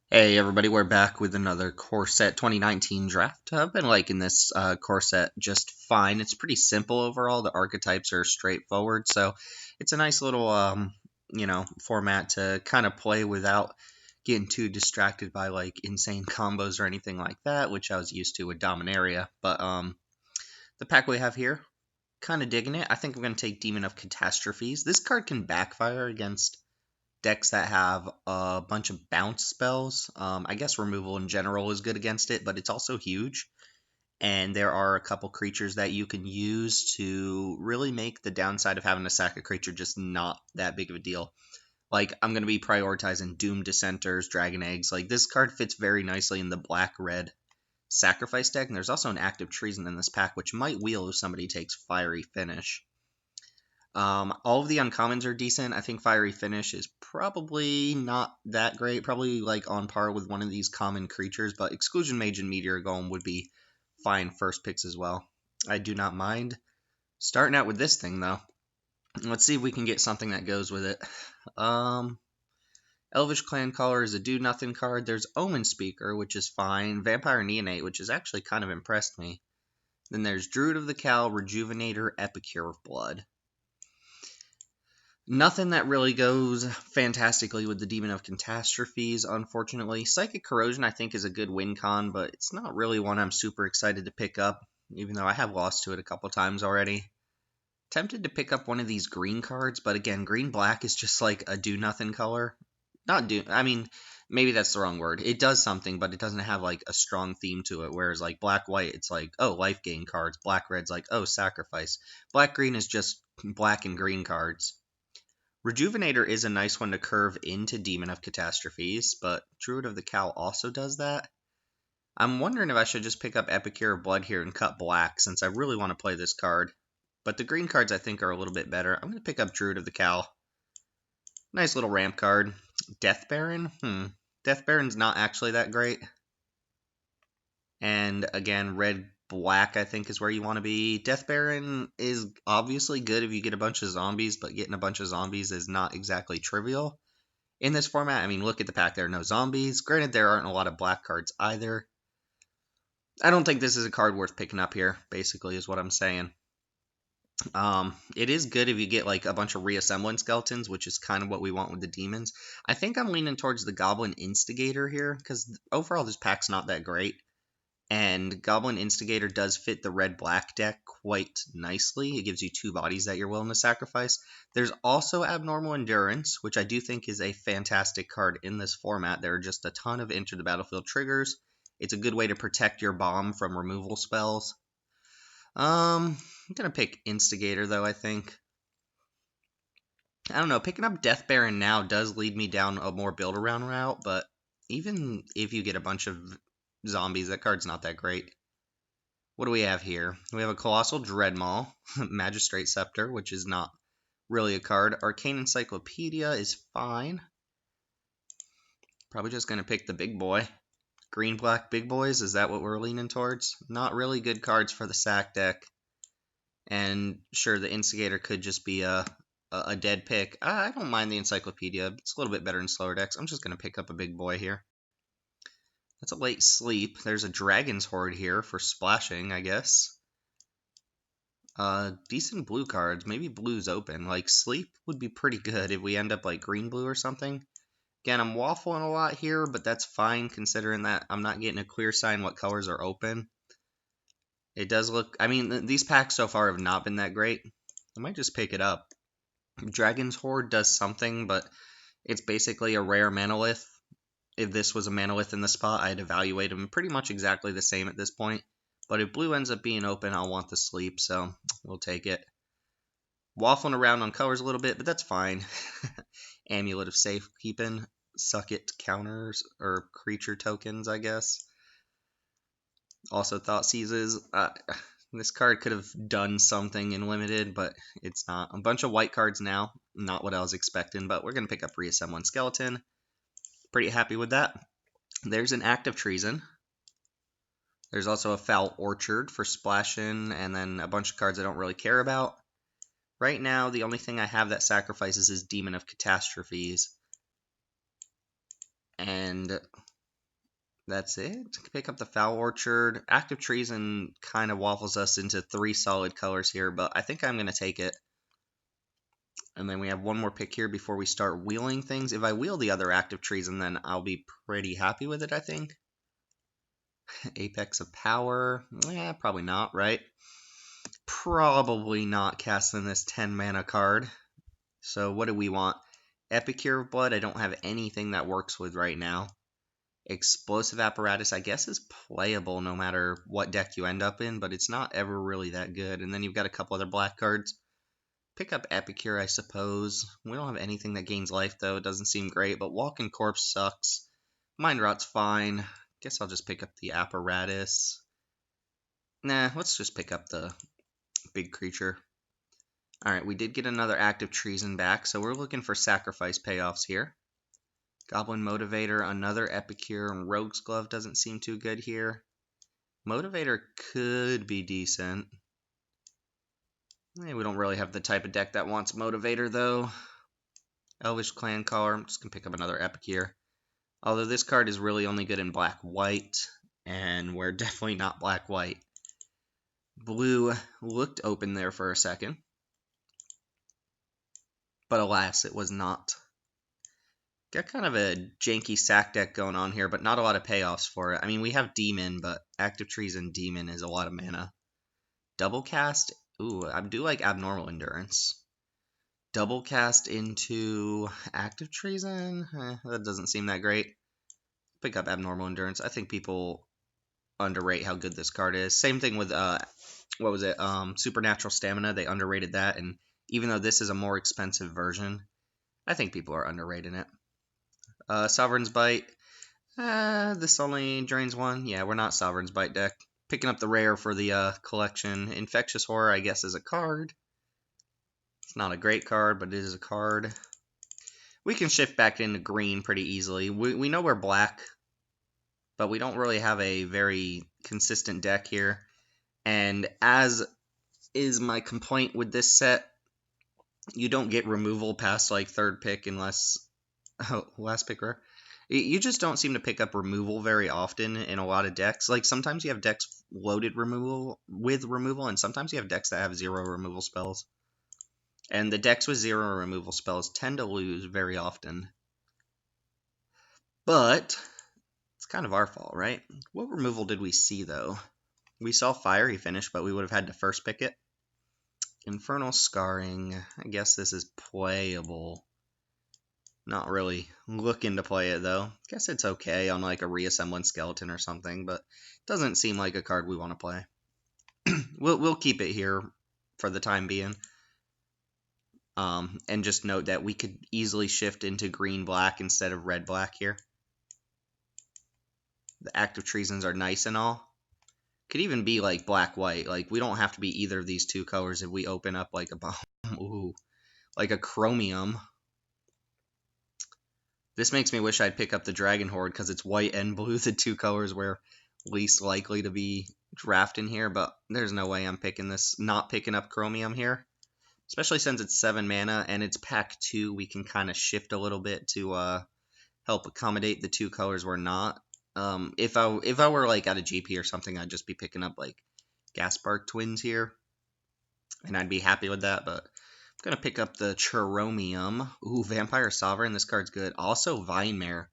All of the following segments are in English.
Hey everybody, we're back with another core set 2019 draft. I've been liking this core set just fine. It's pretty simple overall. The archetypes are straightforward, so it's a nice little format to kind of play without getting too distracted by like insane combos or anything like that, which I was used to with Dominaria. But the pack we have here, kind of digging it. I think I'm going to take Demon of Catastrophes. This card can backfire against decks that have a bunch of bounce spells. I guess removal in general is good against it, but it's also huge. And there are a couple creatures that you can use to really make the downside of having to sack a creature just not that big of a deal. Like, I'm going to be prioritizing Doom Dissenters, Dragon Eggs. Like, this card fits very nicely in the black-red sacrifice deck. And there's also an active treason in this pack, which might wheel if somebody takes Fiery Finish. All of the uncommons are decent. I think Fiery Finish is probably not that great. Probably like on par with one of these common creatures, but Exclusion Mage and Meteor Golem would be fine first picks as well. I do not mind. Starting out with this thing though. Let's see if we can get something that goes with it. Elvish Clan Caller is a do nothing card. There's Omen Speaker, which is fine. Vampire Neonate, which has actually kind of impressed me. Then there's Druid of the Cal, Rejuvenator, Epicure of Blood. Nothing that really goes fantastically with the Demon of Catastrophes, unfortunately. Psychic Corrosion, I think, is a good win con, but it's not really one I'm super excited to pick up, even though I have lost to it a couple times already. Tempted to pick up one of these green cards, but again, green-black is just like a do-nothing color. Not do, I mean, maybe that's the wrong word. It does something, but it doesn't have like a strong theme to it, whereas like black-white, it's like, oh, life gain cards. Black-red's like, oh, sacrifice. Black-green is just black and green cards. Rejuvenator is a nice one to curve into Demon of Catastrophes, but Druid of the Cal also does that. I'm wondering if I should just pick up Epicure of Blood here and cut black, since I really want to play this card. But the green cards I think are a little bit better. I'm going to pick up Druid of the Cal. Nice little ramp card. Death Baron? Death Baron's not actually that great. And again, red-black I think is where you want to be. Death Baron is obviously good if you get a bunch of zombies, but getting a bunch of zombies is not exactly trivial. In this format, I mean, look at the pack. There are no zombies. Granted, there aren't a lot of black cards either. I don't think this is a card worth picking up here, basically, is what I'm saying. It is good if you get, like, a bunch of reassembling skeletons, which is kind of what we want with the demons. I think I'm leaning towards the Goblin Instigator here, because overall this pack's not that great. And Goblin Instigator does fit the red-black deck quite nicely. It gives you two bodies that you're willing to sacrifice. There's also Abnormal Endurance, which I do think is a fantastic card in this format. There are just a ton of enter the battlefield triggers. It's a good way to protect your bomb from removal spells. I'm going to pick Instigator, though, I think. I don't know, picking up Death Baron now does lead me down a more build-around route, but even if you get a bunch of zombies, that card's not that great. What do we have here? We have a Colossal Dreadmaw, Magistrate Scepter, which is not really a card. Arcane Encyclopedia is fine. Probably just going to pick the big boy. Green-black big boys, is that what we're leaning towards? Not really good cards for the sack deck. And sure, the Instigator could just be a dead pick. I don't mind the Encyclopedia. It's a little bit better in slower decks. I'm just going to pick up a big boy here. That's a late sleep. There's a Dragon's Horde here for splashing, I guess. Decent blue cards. Maybe blue's open. Like, sleep would be pretty good if we end up like green-blue or something. Again, I'm waffling a lot here, but that's fine considering that I'm not getting a clear sign what colors are open. It does look... I mean, these packs so far have not been that great. I might just pick it up. Dragon's Horde does something, but it's basically a rare Manolith. If this was a Manolith in the spot, I'd evaluate them pretty much exactly the same at this point. But if blue ends up being open, I'll want the sleep, so we'll take it. Waffling around on colors a little bit, but that's fine. Amulet of Safekeeping, Suck It counters, or creature tokens, I guess. Also Thought Seizes. This card could have done something in Limited, but it's not. A bunch of white cards now, not what I was expecting, but we're going to pick up Reassembling Skeleton. Pretty happy with that. There's an Active Treason. There's also a Foul Orchard for splashing, and then a bunch of cards I don't really care about. Right now, the only thing I have that sacrifices is Demon of Catastrophes. And That's it. Pick up the Foul Orchard. Active Treason kind of waffles us into 3 solid colors here, but I think I'm going to take it. And then we have one more pick here before we start wheeling things. If I wheel the other Active Treason, then I'll be pretty happy with it, I think. Apex of Power. Probably not, right? Probably not casting this 10 mana card. So what do we want? Epicure of Blood, I don't have anything that works with right now. Explosive Apparatus, I guess, is playable no matter what deck you end up in, but it's not ever really that good. And then you've got a couple other black cards. Pick up Epicure, I suppose. We don't have anything that gains life, though. It doesn't seem great, but Walking Corpse sucks. Mind Rot's fine. Guess I'll just pick up the Apparatus. Nah, let's just pick up the big creature. Alright, we did get another Active Treason back, so we're looking for sacrifice payoffs here. Goblin Motivator, another Epicure, and Rogue's Glove doesn't seem too good here. Motivator could be decent. We don't really have the type of deck that wants Motivator, though. Elvish Clan Caller, I'm just going to pick up another Epicure. Although this card is really only good in black-white, and we're definitely not black-white. Blue looked open there for a second, but alas, it was not. Got kind of a janky sack deck going on here, but not a lot of payoffs for it. I mean, we have Demon, but Active Treason Demon is a lot of mana. Double cast, ooh, I do like Abnormal Endurance. Double cast into Active Treason, that doesn't seem that great. Pick up Abnormal Endurance. I think people underrate how good this card is. Same thing with, what was it, Supernatural Stamina. They underrated that, and even though this is a more expensive version, I think people are underrating it. Sovereign's Bite. This only drains 1. Yeah, we're not Sovereign's Bite deck. Picking up the rare for the collection. Infectious Horror, I guess, is a card. It's not a great card, but it is a card. We can shift back into green pretty easily. We know we're black, but we don't really have a very consistent deck here. And as is my complaint with this set, you don't get removal past like 3rd pick unless... Oh, last pick rare. You just don't seem to pick up removal very often in a lot of decks. Like, sometimes you have decks loaded with removal, and sometimes you have decks that have 0 removal spells. And the decks with 0 removal spells tend to lose very often. But it's kind of our fault, right? What removal did we see, though? We saw Fiery Finish, but we would have had to first pick it. Infernal Scarring. I guess this is playable. Not really looking to play it, though. Guess it's okay on, like, a Reassembling Skeleton or something, but doesn't seem like a card we want to play. We'll keep it here for the time being. And just note that we could easily shift into green-black instead of red-black here. The Active Treasons are nice and all. Could even be, like, black-white. Like, we don't have to be either of these two colors if we open up, like, ooh, like a Chromium. This makes me wish I'd pick up the Dragon Horde because it's white and blue, the two colors we're least likely to be drafting here, but there's no way I'm picking this, not picking up Chromium here. Especially since it's 7 mana and it's pack 2, we can kind of shift a little bit to help accommodate the two colors we're not. If I were like at a GP or something, I'd just be picking up like Gaspark Twins here, and I'd be happy with that, but I'm going to pick up the Chromium. Ooh, Vampire Sovereign. This card's good. Also, Vinemare.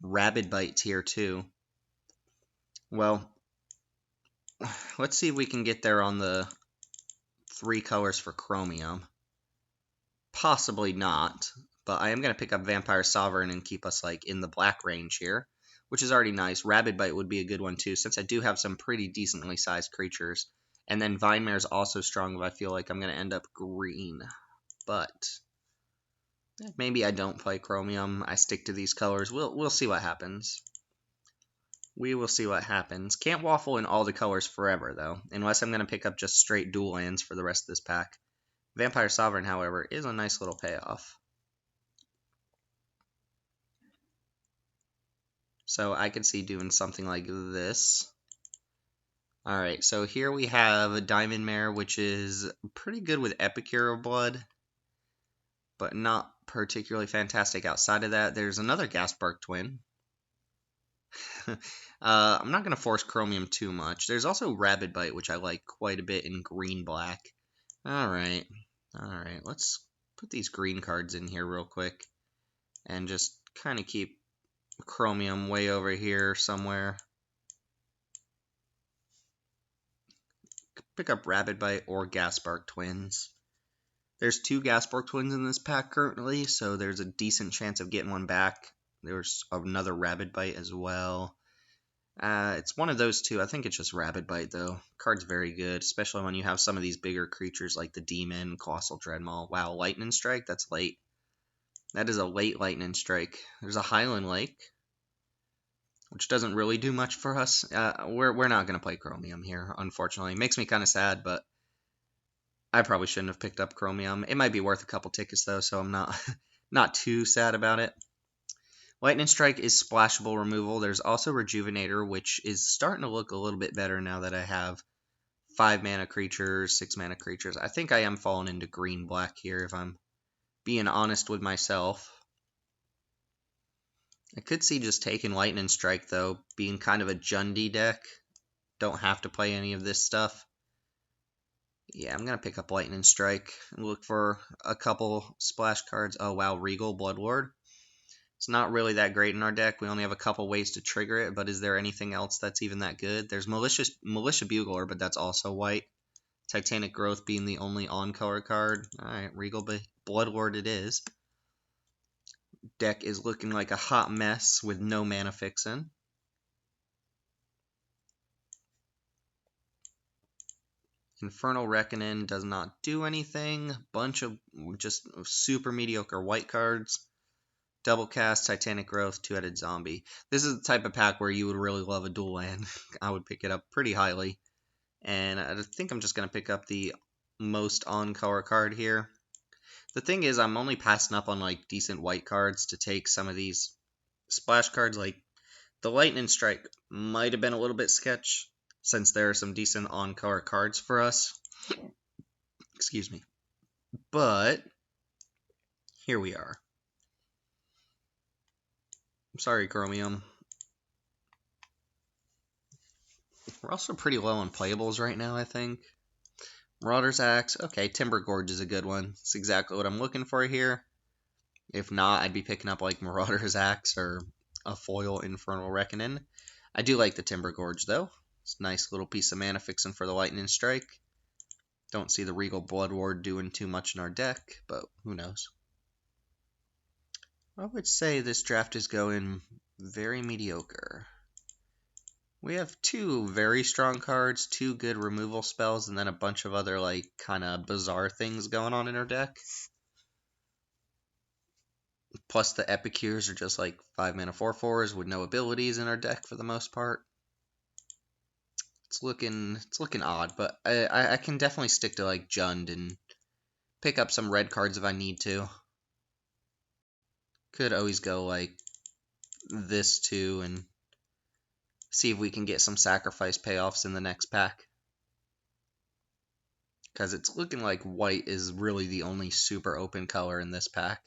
Rabid Bite tier 2. Well, let's see if we can get there on the 3 colors for Chromium. Possibly not, but I am going to pick up Vampire Sovereign and keep us like in the black range here, which is already nice. Rabid Bite would be a good one too, since I do have some pretty decently sized creatures. And then Vinemare is also strong if I feel like I'm going to end up green. But maybe I don't play Chromium. I stick to these colors. We'll see what happens. We will see what happens. Can't waffle in all the colors forever, though, unless I'm going to pick up just straight dual lands for the rest of this pack. Vampire Sovereign, however, is a nice little payoff. So I could see doing something like this. Alright, so here we have a Diamond Mare, which is pretty good with Epicure of Blood, but not particularly fantastic outside of that. There's another Gaspark Twin. I'm not going to force Chromium too much. There's also Rabid Bite, which I like quite a bit in green-black. Alright. Alright, let's put these green cards in here real quick. And just kind of keep Chromium way over here somewhere. Pick up Rabid Bite or Gasbark Twins. There's 2 Gasbark Twins in this pack currently, so there's a decent chance of getting one back. There's another Rabid Bite as well. It's one of those 2. I think it's just Rabid Bite, though. Card's very good, especially when you have some of these bigger creatures like the Demon, Colossal Dreadmaw. Wow, Lightning Strike? That's late. That is a late Lightning Strike. There's a Highland Lake, which doesn't really do much for us. We're not going to play Chromium here, unfortunately. It makes me kind of sad, but I probably shouldn't have picked up Chromium. It might be worth a couple tickets, though, so I'm not, not too sad about it. Lightning Strike is splashable removal. There's also Rejuvenator, which is starting to look a little bit better now that I have 5 mana creatures, 6 mana creatures. I think I am falling into green-black here if I'm being honest with myself. I could see just taking Lightning Strike, though, being kind of a Jundi deck. Don't have to play any of this stuff. Yeah, I'm going to pick up Lightning Strike and look for a couple splash cards. Oh, wow, Regal Bloodlord. It's not really that great in our deck. We only have a couple ways to trigger it, but is there anything else that's even that good? There's Militia Bugler, but that's also white. Titanic Growth being the only on-color card. Alright, Regal Bloodlord it is. Deck is looking like a hot mess with no mana fixin'. Infernal Reckoning does not do anything. Bunch of just super mediocre white cards. Double Cast, Titanic Growth, 2-headed Zombie. This is the type of pack where you would really love a dual land. I would pick it up pretty highly. And I think I'm just going to pick up the most on-color card here. The thing is, I'm only passing up on like decent white cards to take some of these splash cards. Like the Lightning Strike might have been a little bit sketch, since there are some decent on-color cards for us. Excuse me. But here we are. I'm sorry, Chromium. We're also pretty low on playables right now, I think. Marauder's Axe. Okay, Timber Gorge is a good one. It's exactly what I'm looking for here. If not, I'd be picking up like Marauder's Axe or a foil Infernal Reckoning. I do like the Timber Gorge, though. It's a nice little piece of mana fixing for the Lightning Strike. Don't see the Regal Bloodlord doing too much in our deck, but who knows. I would say this draft is going very mediocre. We have 2 very strong cards, 2 good removal spells, and then a bunch of other, like, kind of bizarre things going on in our deck. Plus the Epicures are just like 5 mana 4/4s with no abilities in our deck for the most part. It's looking odd, but I can definitely stick to like Jund and pick up some red cards if I need to. Could always go like this too and see if we can get some sacrifice payoffs in the next pack. Because it's looking like white is really the only super open color in this pack.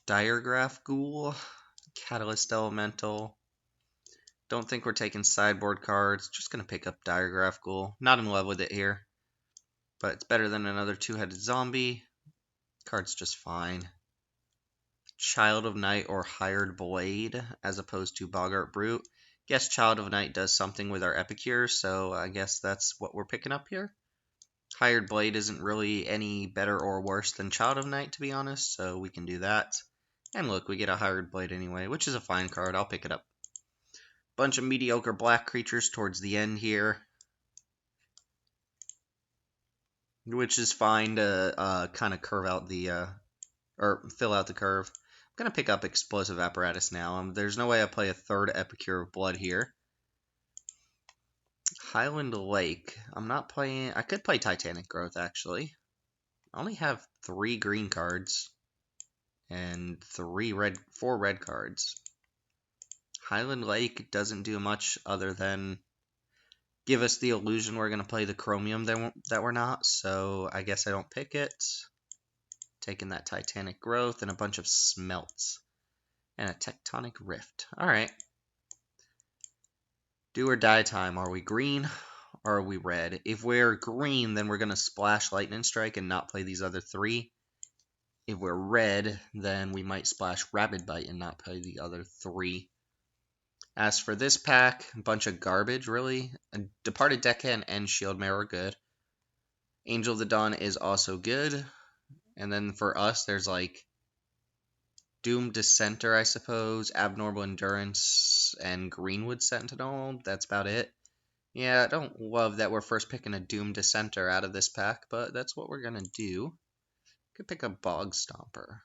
Diregraph Ghoul, Catalyst Elemental. Don't think we're taking sideboard cards. Just going to pick up Diregraph Ghoul. Not in love with it here. But it's better than another 2-headed zombie. Card's just fine. Child of Night or Hired Blade as opposed to Boggart Brute. Guess Child of Night does something with our Epicure, so I guess that's what we're picking up here. Hired Blade isn't really any better or worse than Child of Night, to be honest, so we can do that. And look, we get a Hired Blade anyway, which is a fine card. I'll pick it up. Bunch of mediocre black creatures towards the end here, which is fine to kind of curve out the, or fill out the curve. I'm going to pick up Explosive Apparatus now. There's no way I play a third Epicure of Blood here. Highland Lake. I'm not playing... I could play Titanic Growth, actually. I only have 3 green cards and 4 red cards. Highland Lake doesn't do much other than give us the illusion we're going to play the Chromium that we're not, so I guess I don't pick it. Taking that Titanic Growth and a bunch of Smelts. And a Tectonic Rift. Alright. Do or die time. Are we green or are we red? If we're green, then we're going to splash Lightning Strike and not play these other 3. If we're red, then we might splash Rapid Bite and not play the other 3. As for this pack, a bunch of garbage, really. Departed Deckhand and Shield Mirror are good. Angel of the Dawn is also good. And then for us, there's like Doomed Dissenter, I suppose, Abnormal Endurance, and Greenwood Sentinel. That's about it. Yeah, I don't love that we're first picking a Doomed Dissenter out of this pack, but that's what we're going to do. Could pick a Bog Stomper.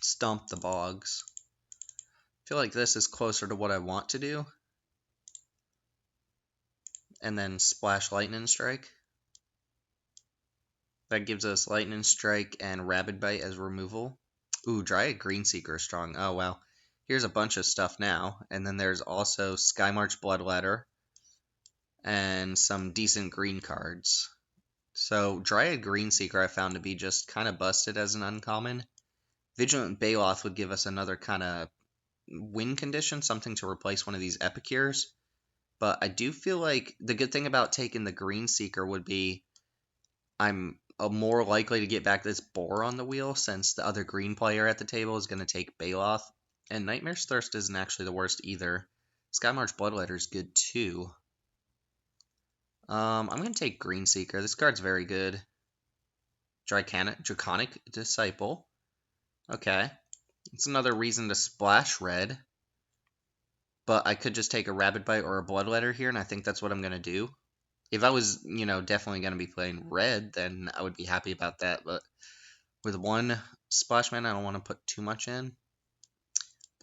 Stomp the Bogs. Feel like this is closer to what I want to do. And then Splash Lightning Strike. That gives us Lightning Strike and Rabid Bite as removal. Ooh, Dryad Greenseeker is strong. Oh, wow. Here's a bunch of stuff now. And then there's also Skymarch Bloodletter and some decent green cards. So Dryad Greenseeker I found to be just kind of busted as an uncommon. Vigilant Baloth would give us another kind of win condition, something to replace one of these Epicures. But I do feel like the good thing about taking the Greenseeker would be I'm more likely to get back this Boar on the wheel, since the other green player at the table is going to take Baloth. And Nightmare's Thirst isn't actually the worst either. Skymarch Bloodletter is good too. I'm going to take Greenseeker. This card's very good. Draconic Disciple. Okay. It's another reason to splash red. But I could just take a Rabid Bite or a Bloodletter here, and I think that's what I'm going to do. If I was, definitely going to be playing red, then I would be happy about that. But with one splash mana, I don't want to put too much in.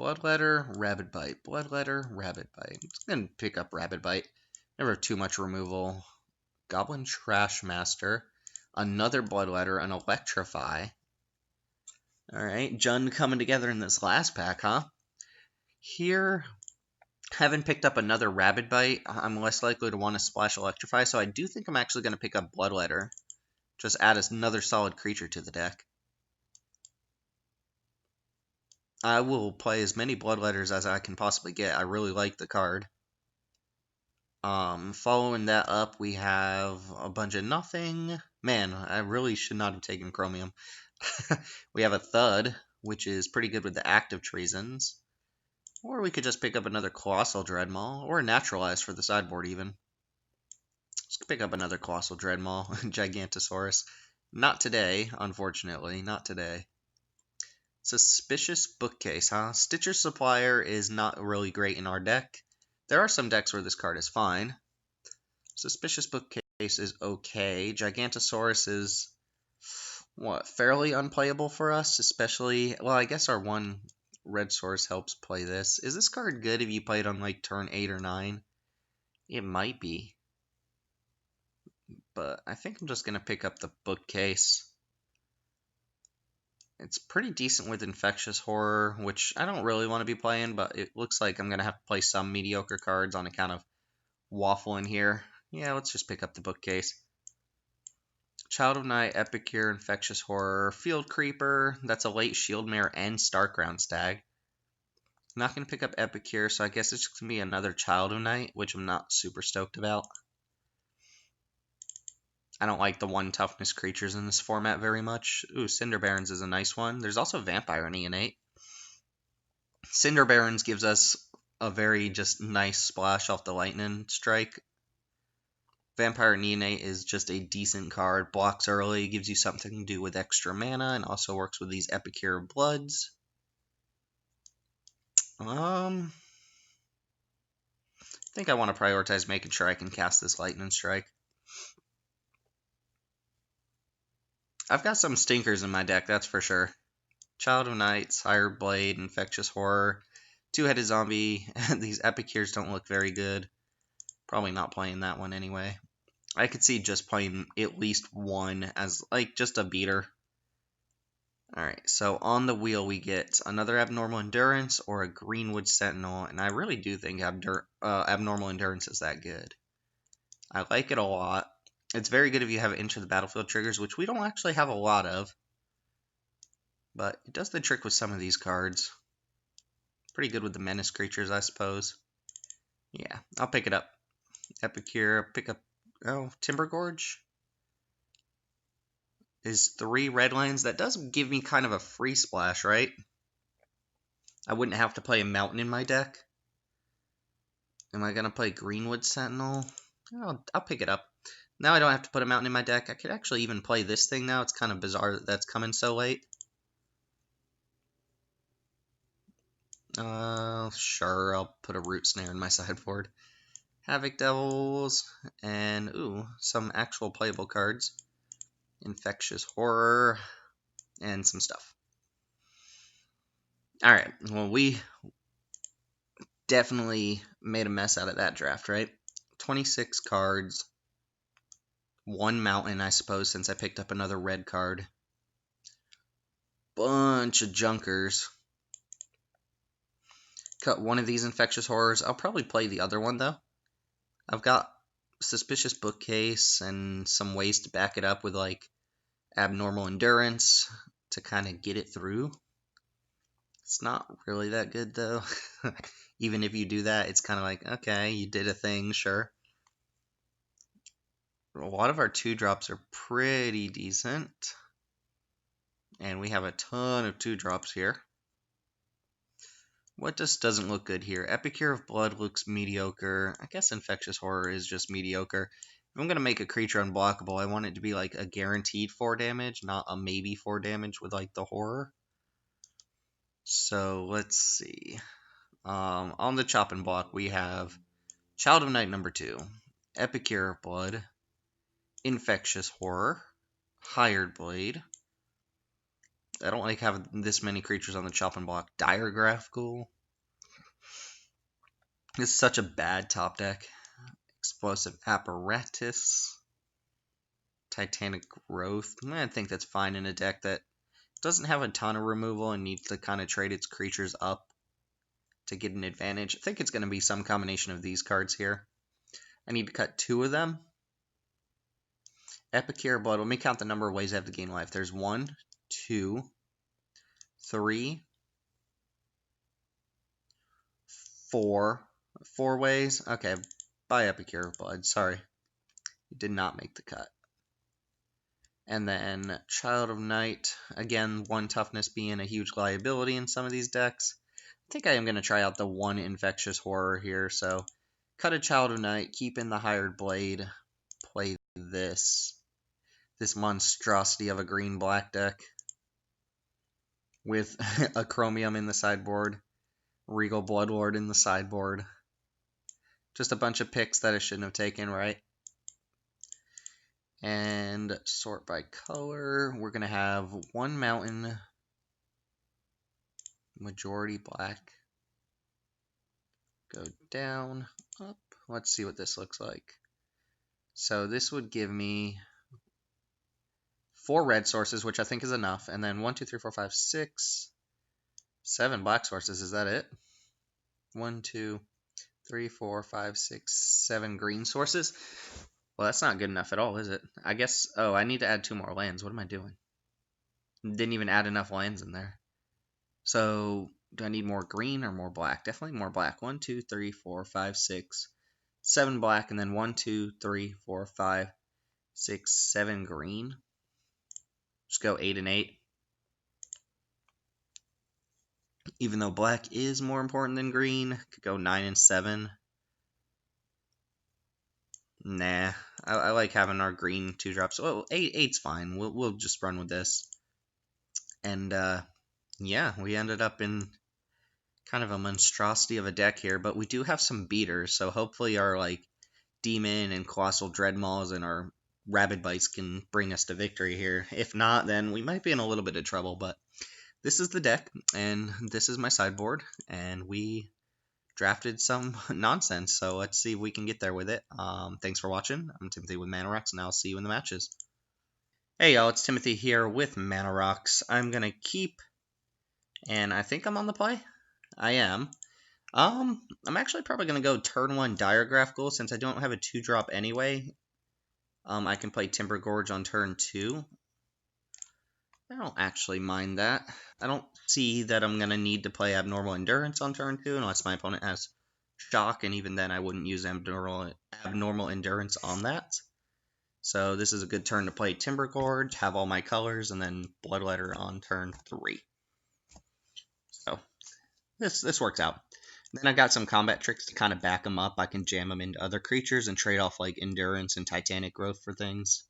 Bloodletter, Rabid Bite. Bloodletter, Rabid Bite. I'm just going to pick up Rabid Bite. Never too much removal. Goblin Trash Master. Another Bloodletter, an Electrify. Alright, Jund coming together in this last pack, huh? Here, haven't picked up another Rabid Bite. I'm less likely to want to splash Electrify, so I do think I'm actually going to pick up Bloodletter. Just add another solid creature to the deck. I will play as many Bloodletters as I can possibly get. I really like the card. Following that up, we have a bunch of nothing. Man, I really should not have taken Chromium. We have a Thud, which is pretty good with the active Treasons. Or we could just pick up another Colossal Dreadmaw, or a Naturalize for the sideboard even. Let's pick up another Colossal Dreadmaw, Gigantosaurus. Not today, unfortunately, not today. Suspicious Bookcase, huh? Stitcher's Supplier is not really great in our deck. There are some decks where this card is fine. Suspicious Bookcase is okay. Gigantosaurus is, fairly unplayable for us, especially, well, I guess our one red source helps play this. Is this card good if you play it on, like, turn 8 or 9? It might be. But I think I'm just going to pick up the Bookcase. It's pretty decent with Infectious Horror, which I don't really want to be playing, but it looks like I'm going to have to play some mediocre cards on account of Waffle in here. Yeah, let's just pick up the Bookcase. Child of Night, Epicure, Infectious Horror, Field Creeper. That's a late Shield Mirror and Starkground Stag. I'm not going to pick up Epicure, so I guess it's just going to be another Child of Night, which I'm not super stoked about. I don't like the 1 toughness creatures in this format very much. Ooh, Cinder Barons is a nice one. There's also Vampire Neonate. Cinder Barons gives us a very just nice splash off the Lightning Strike. Vampire Neonate is just a decent card. Blocks early, gives you something to do with extra mana, and also works with these Epicure Bloods. I think I want to prioritize making sure I can cast this Lightning Strike. I've got some stinkers in my deck, that's for sure. Child of Night, Sire Blade, Infectious Horror, Two-Headed Zombie. These Epicures don't look very good. Probably not playing that one anyway. I could see just playing at least one as, like, just a beater. Alright, so on the wheel we get another Abnormal Endurance or a Greenwood Sentinel, and I really do think Abnormal Endurance is that good. I like it a lot. It's very good if you have enter the battlefield triggers, which we don't actually have a lot of. But it does the trick with some of these cards. Pretty good with the menace creatures, I suppose. Yeah, I'll pick it up. Epicure, pick up... Oh, Timber Gorge is 3 red lands. That does give me kind of a free splash, right? I wouldn't have to play a mountain in my deck. Am I going to play Greenwood Sentinel? I'll pick it up. Now I don't have to put a mountain in my deck. I could actually even play this thing now. It's kind of bizarre that that's coming so late. Sure, I'll put a Root Snare in my sideboard. Havoc Devils, and, ooh, some actual playable cards. Infectious Horror, and some stuff. Alright, well, we definitely made a mess out of that draft, right? 26 cards. 1 mountain, I suppose, since I picked up another red card. Bunch of junkers. Cut one of these Infectious Horrors. I'll probably play the other one, though. I've got Suspicious Bookcase and some ways to back it up with, like, Abnormal Endurance to kind of get it through. It's not really that good, though. Even if you do that, it's kind of like, okay, you did a thing, sure. A lot of our 2-drops are pretty decent. And we have a ton of 2-drops here. What just doesn't look good here? Epicure of Blood looks mediocre. I guess Infectious Horror is just mediocre. If I'm going to make a creature unblockable, I want it to be like a guaranteed 4 damage, not a maybe 4 damage with like the Horror. So let's see. On the chopping block, we have Child of Night number 2, Epicure of Blood, Infectious Horror, Hired Blade. I don't like having this many creatures on the chopping block. Diregraphical. This is such a bad top deck. Explosive Apparatus. Titanic Growth. I think that's fine in a deck that doesn't have a ton of removal and needs to kind of trade its creatures up to get an advantage. I think it's going to be some combination of these cards here. I need to cut 2 of them. Epicure Blood. Let me count the number of ways I have to gain life. There's 1, 2, 3, 4. 4 ways. Okay, bye Epicure Blood. Sorry. You did not make the cut. And then Child of Night. Again, 1 toughness being a huge liability in some of these decks. I think I am going to try out the 1 Infectious Horror here. So, cut a Child of Night, keep in the Hired Blade, play this monstrosity of a green-black deck with a Chromium in the sideboard, Regal Bloodlord in the sideboard. Just a bunch of picks that I shouldn't have taken, right? And sort by color. We're going to have 1 mountain, majority black. Go down, up. Let's see what this looks like. So this would give me 4 red sources, which I think is enough. And then 1, 2, 3, 4, 5, 6, 7 black sources. Is that it? 1, 2, 3, 4, 5, 6, 7 green sources. Well, that's not good enough at all, is it? I guess, oh, I need to add 2 more lands. What am I doing? Didn't even add enough lands in there. So, do I need more green or more black? Definitely more black. 1, 2, 3, 4, 5, 6, 7 black, and then 1, 2, 3, 4, 5, 6, 7 green. Just go 8 and 8. Even though black is more important than green, could go 9 and 7. Nah, I like having our green 2-drops. Well, 8's fine. We'll just run with this. And yeah, we ended up in kind of a monstrosity of a deck here, but we do have some beaters, so hopefully our like Demon and Colossal Dreadmaws and our Rabid Bites can bring us to victory here. If not, then we might be in a little bit of trouble, but this is the deck, and this is my sideboard, and we drafted some nonsense, so let's see if we can get there with it. Thanks for watching. I'm Timothy with Mana Rocks, and I'll see you in the matches. Hey y'all, it's Timothy here with Mana Rocks. I'm gonna keep, and I think I'm on the play. I am. I'm actually probably gonna go turn 1 Diregraphical since I don't have a 2-drop anyway. I can play Timber Gorge on turn 2. I don't actually mind that. I don't see that I'm going to need to play Abnormal Endurance on turn 2 unless my opponent has Shock, and even then I wouldn't use Abnormal Endurance on that. So this is a good turn to play Timber Gorge, have all my colors, and then Bloodletter on turn 3. So this works out. Then I got some combat tricks to kind of back them up. I can jam them into other creatures and trade off like Endurance and Titanic Growth for things.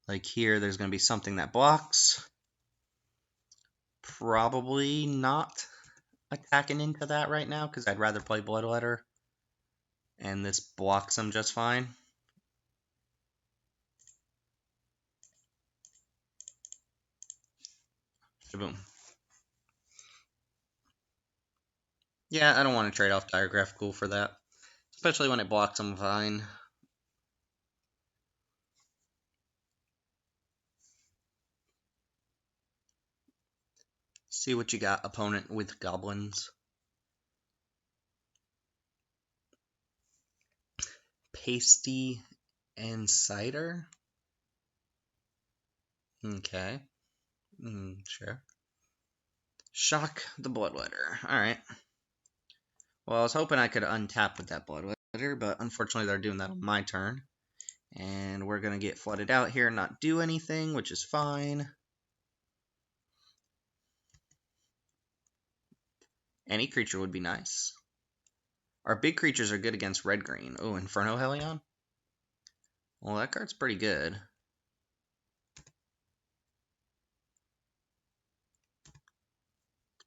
Like here, there's going to be something that blocks. Probably not attacking into that right now because I'd rather play Bloodletter. And this blocks them just fine. Boom. Yeah, I don't want to trade off Digraphical for that. Especially when it blocks them fine. See what you got, opponent with goblins. Pasty and cider? Okay. Sure. Shock the Bloodletter. Alright. Well, I was hoping I could untap with that Bloodletter, but unfortunately they're doing that on my turn. And we're going to get flooded out here and not do anything, which is fine. Any creature would be nice. Our big creatures are good against red-green. Oh, Inferno Helion? Well, that card's pretty good.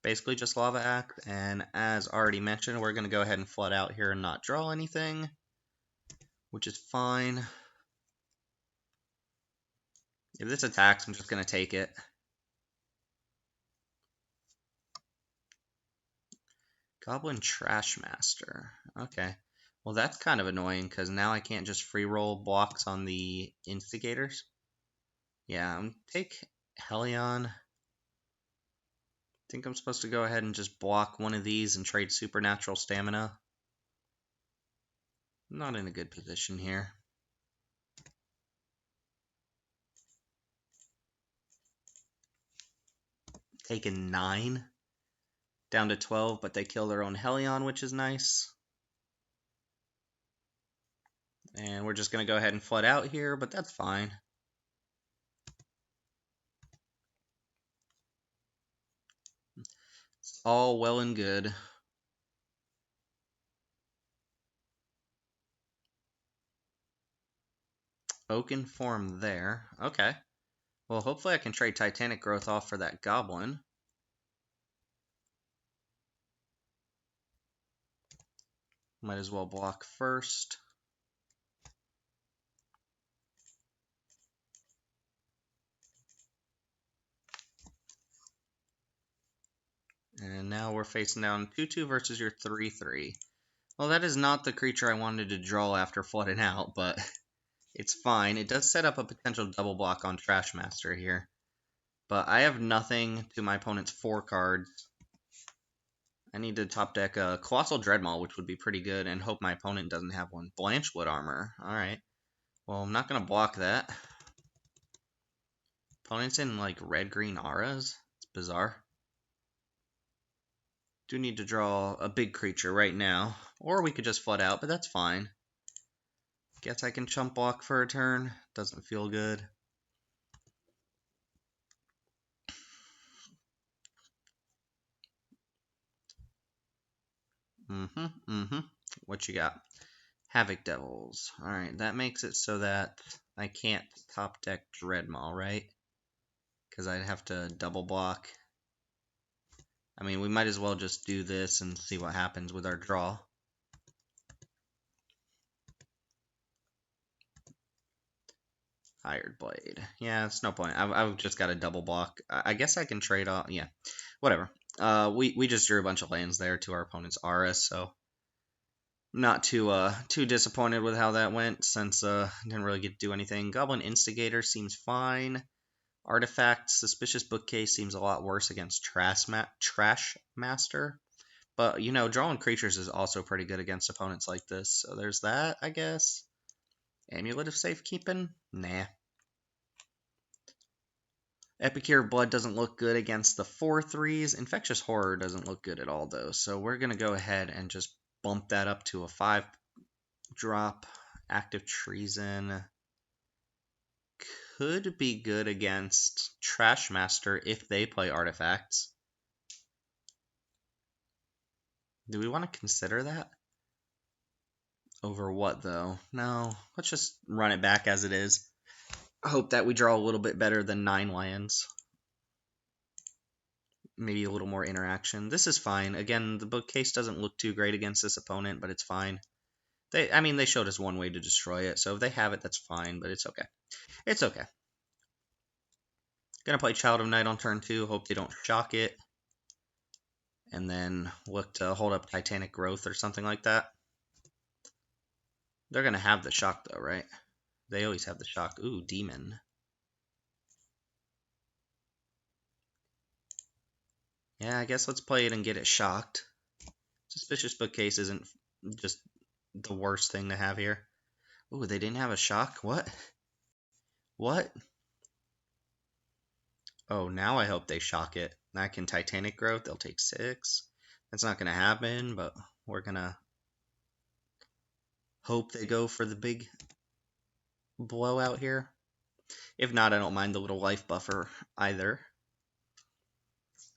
Basically just Lava Act, and as already mentioned, we're going to go ahead and flood out here and not draw anything, which is fine. If this attacks, I'm just going to take it. Goblin Trash Master. Okay. Well, that's kind of annoying, because now I can't just free roll blocks on the instigators. Yeah, take Helion. I think I'm supposed to go ahead and just block one of these and trade Supernatural Stamina. I'm not in a good position here. Taking 9 down to 12, but they kill their own Helion, which is nice. And we're just going to go ahead and flood out here, but that's fine. It's all well and good. Oaken form there. Okay. Well, hopefully I can trade Titanic Growth off for that Goblin. Might as well block first. And now we're facing down 2-2 versus your 3-3. Well, that is not the creature I wanted to draw after flooding out, but it's fine. It does set up a potential double block on Trash Master here. But I have nothing to my opponent's 4 cards. I need to top deck a Colossal Dreadmaw, which would be pretty good, and hope my opponent doesn't have one. Blanchwood Armor. Alright. Well, I'm not going to block that. Opponent's in, like, red-green auras. It's bizarre. Do need to draw a big creature right now. Or we could just flood out, but that's fine. Guess I can chump block for a turn. Doesn't feel good. What you got? Havoc Devils. Alright, that makes it so that I can't top deck Dreadmaw, right? Because I'd have to double block. I mean, we might as well just do this and see what happens with our draw. Hired Blade. Yeah, it's no point. I've just got a double block. I guess I can trade off. Yeah, whatever. We just drew a bunch of lands there to our opponent's Aris, so not too disappointed with how that went, since didn't really get to do anything. Goblin Instigator seems fine. Artifact Suspicious Bookcase seems a lot worse against Trash Master. But, you know, drawing creatures is also pretty good against opponents like this. So there's that, I guess. Amulet of Safekeeping? Nah. Epicure of Blood doesn't look good against the 4/3s. Infectious Horror doesn't look good at all, though. So we're going to go ahead and just bump that up to a 5-drop. Active Treason could be good against Trashmaster if they play artifacts. Do we want to consider that? Over what, though? No, let's just run it back as it is. I hope that we draw a little bit better than 9 lands. Maybe a little more interaction. This is fine. Again, the bookcase doesn't look too great against this opponent, but it's fine. I mean, they showed us one way to destroy it, so if they have it, that's fine, but it's okay. It's okay. Gonna play Child of Night on turn 2, hope they don't shock it. And then look to hold up Titanic Growth or something like that. They're gonna have the shock, though, right? They always have the shock. Ooh, Demon. Yeah, I guess let's play it and get it shocked. Suspicious Bookcase isn't just the worst thing to have here. Ooh, they didn't have a shock? What? What? Oh, now I hope they shock it. That can Titanic Growth. They'll take 6. That's not going to happen, but we're going to hope they go for the big blowout here. If not, I don't mind the little life buffer either.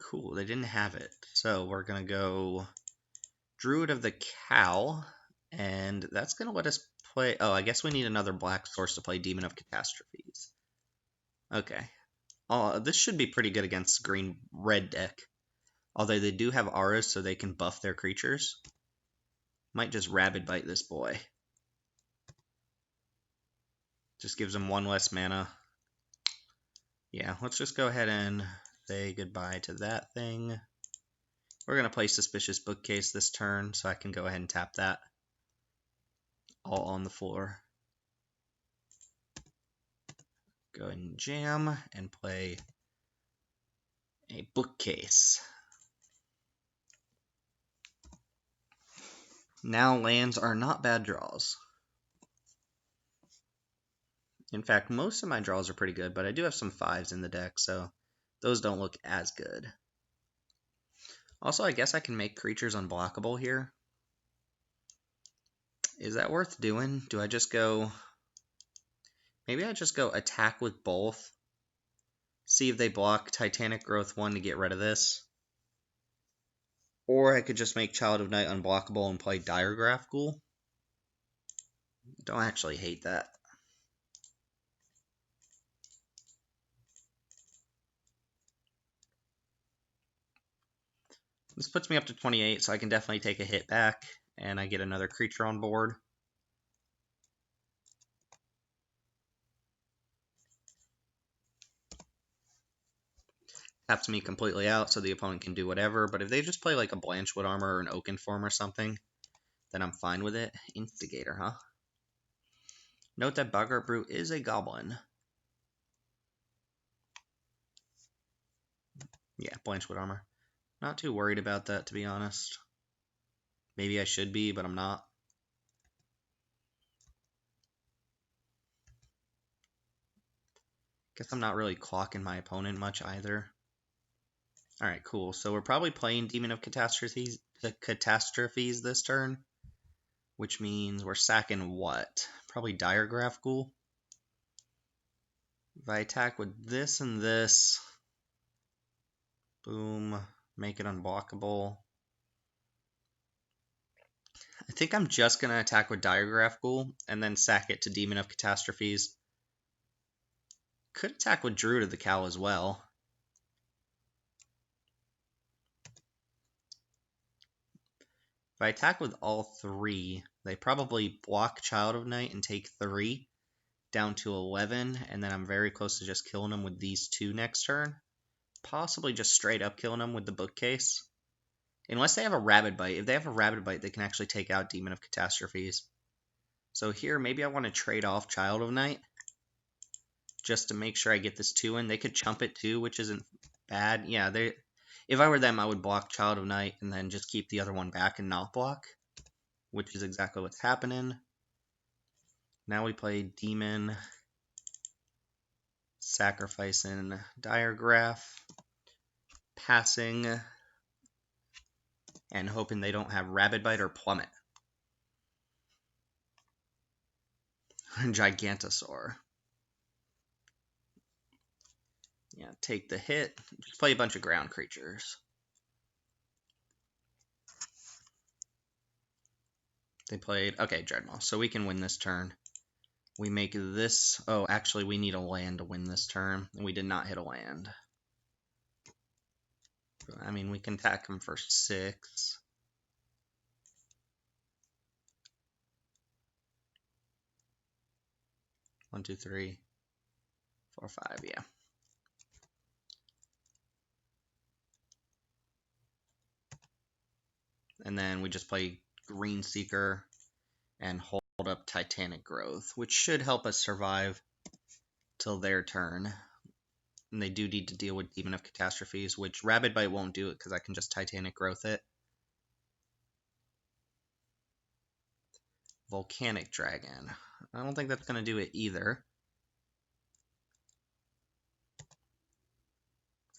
Cool, they didn't have it. So we're going to go Druid of the Cow, and that's going to let us play... Oh, I guess we need another black source to play Demon of Catastrophes. Okay. This should be pretty good against green-red deck. Although they do have auras, so they can buff their creatures. Might just Rabid Bite this boy. Just gives them 1 less mana. Yeah, let's just go ahead and say goodbye to that thing. We're going to play Suspicious Bookcase this turn, so I can go ahead and tap that. All on the floor. Go ahead and jam and play a Bookcase. Now lands are not bad draws. In fact, most of my draws are pretty good, but I do have some 5s in the deck, so those don't look as good. Also, I guess I can make creatures unblockable here. Is that worth doing? Do I just go... Maybe I just go attack with both. See if they block Titanic Growth 1 to get rid of this. Or I could just make Child of Night unblockable and play Diregraph Ghoul. Don't actually hate that. This puts me up to 28, so I can definitely take a hit back, and I get another creature on board. Taps me completely out, so the opponent can do whatever, but if they just play like a Blanchwood Armor or an Oakenform or something, then I'm fine with it. Instigator, huh? Note that Boggart Brute is a goblin. Yeah, Blanchwood Armor. Not too worried about that, to be honest. Maybe I should be, but I'm not. Guess I'm not really clocking my opponent much either. Alright, cool. So we're probably playing Demon of Catastrophes this turn. Which means we're sacking what? Probably Diregraph Ghoul. If I attack with this and this, boom, make it unblockable. I think I'm just going to attack with Diregraph Ghoul and then sack it to Demon of Catastrophes. Could attack with Druid of the Cow as well. If I attack with all 3, they probably block Child of Night and take 3 down to 11, and then I'm very close to just killing them with these 2 next turn. Possibly just straight up killing them with the Bookcase. Unless they have a Rabid Bite. If they have a Rabid Bite, they can actually take out Demon of Catastrophes. So here, maybe I want to trade off Child of Night just to make sure I get this 2 in. They could chump it too, which isn't bad. Yeah, if I were them, I would block Child of Night and then just keep the other one back and not block, which is exactly what's happening. Now we play Demon, sacrificing Diregraph, passing, and hoping they don't have Rabid Bite or Plummet. Gigantosaur. Yeah, take the hit. Just play a bunch of ground creatures. They played, okay, Dreadmaw, so we can win this turn. We make this, oh, actually we need a land to win this turn, and we did not hit a land. I mean, we can attack him for 6. One, two, 3, 4, 5, yeah. And then we just play Green Seeker and hold up Titanic Growth, which should help us survive till their turn. And they do need to deal with Demon of Catastrophes, which Rabid Bite won't do it because I can just Titanic Growth it. Volcanic Dragon. I don't think that's going to do it either,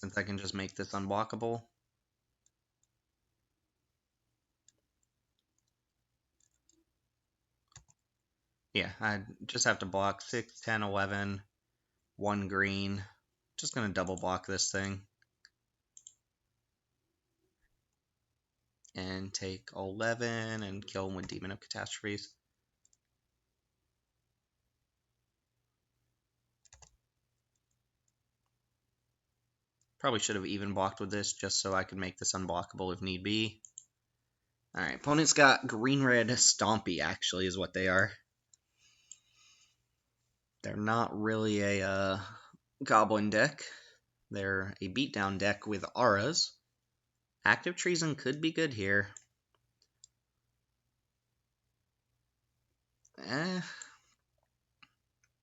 since I can just make this unblockable. Yeah, I just have to block 6, 10, 11, 1 green. Just going to double block this thing. And take 11 and kill him with Demon of Catastrophes. Probably should have even blocked with this just so I could make this unblockable if need be. Alright, opponent's got green-red Stompy, actually, is what they are. They're not really a Goblin deck. They're a beatdown deck with auras. Active Treason could be good here.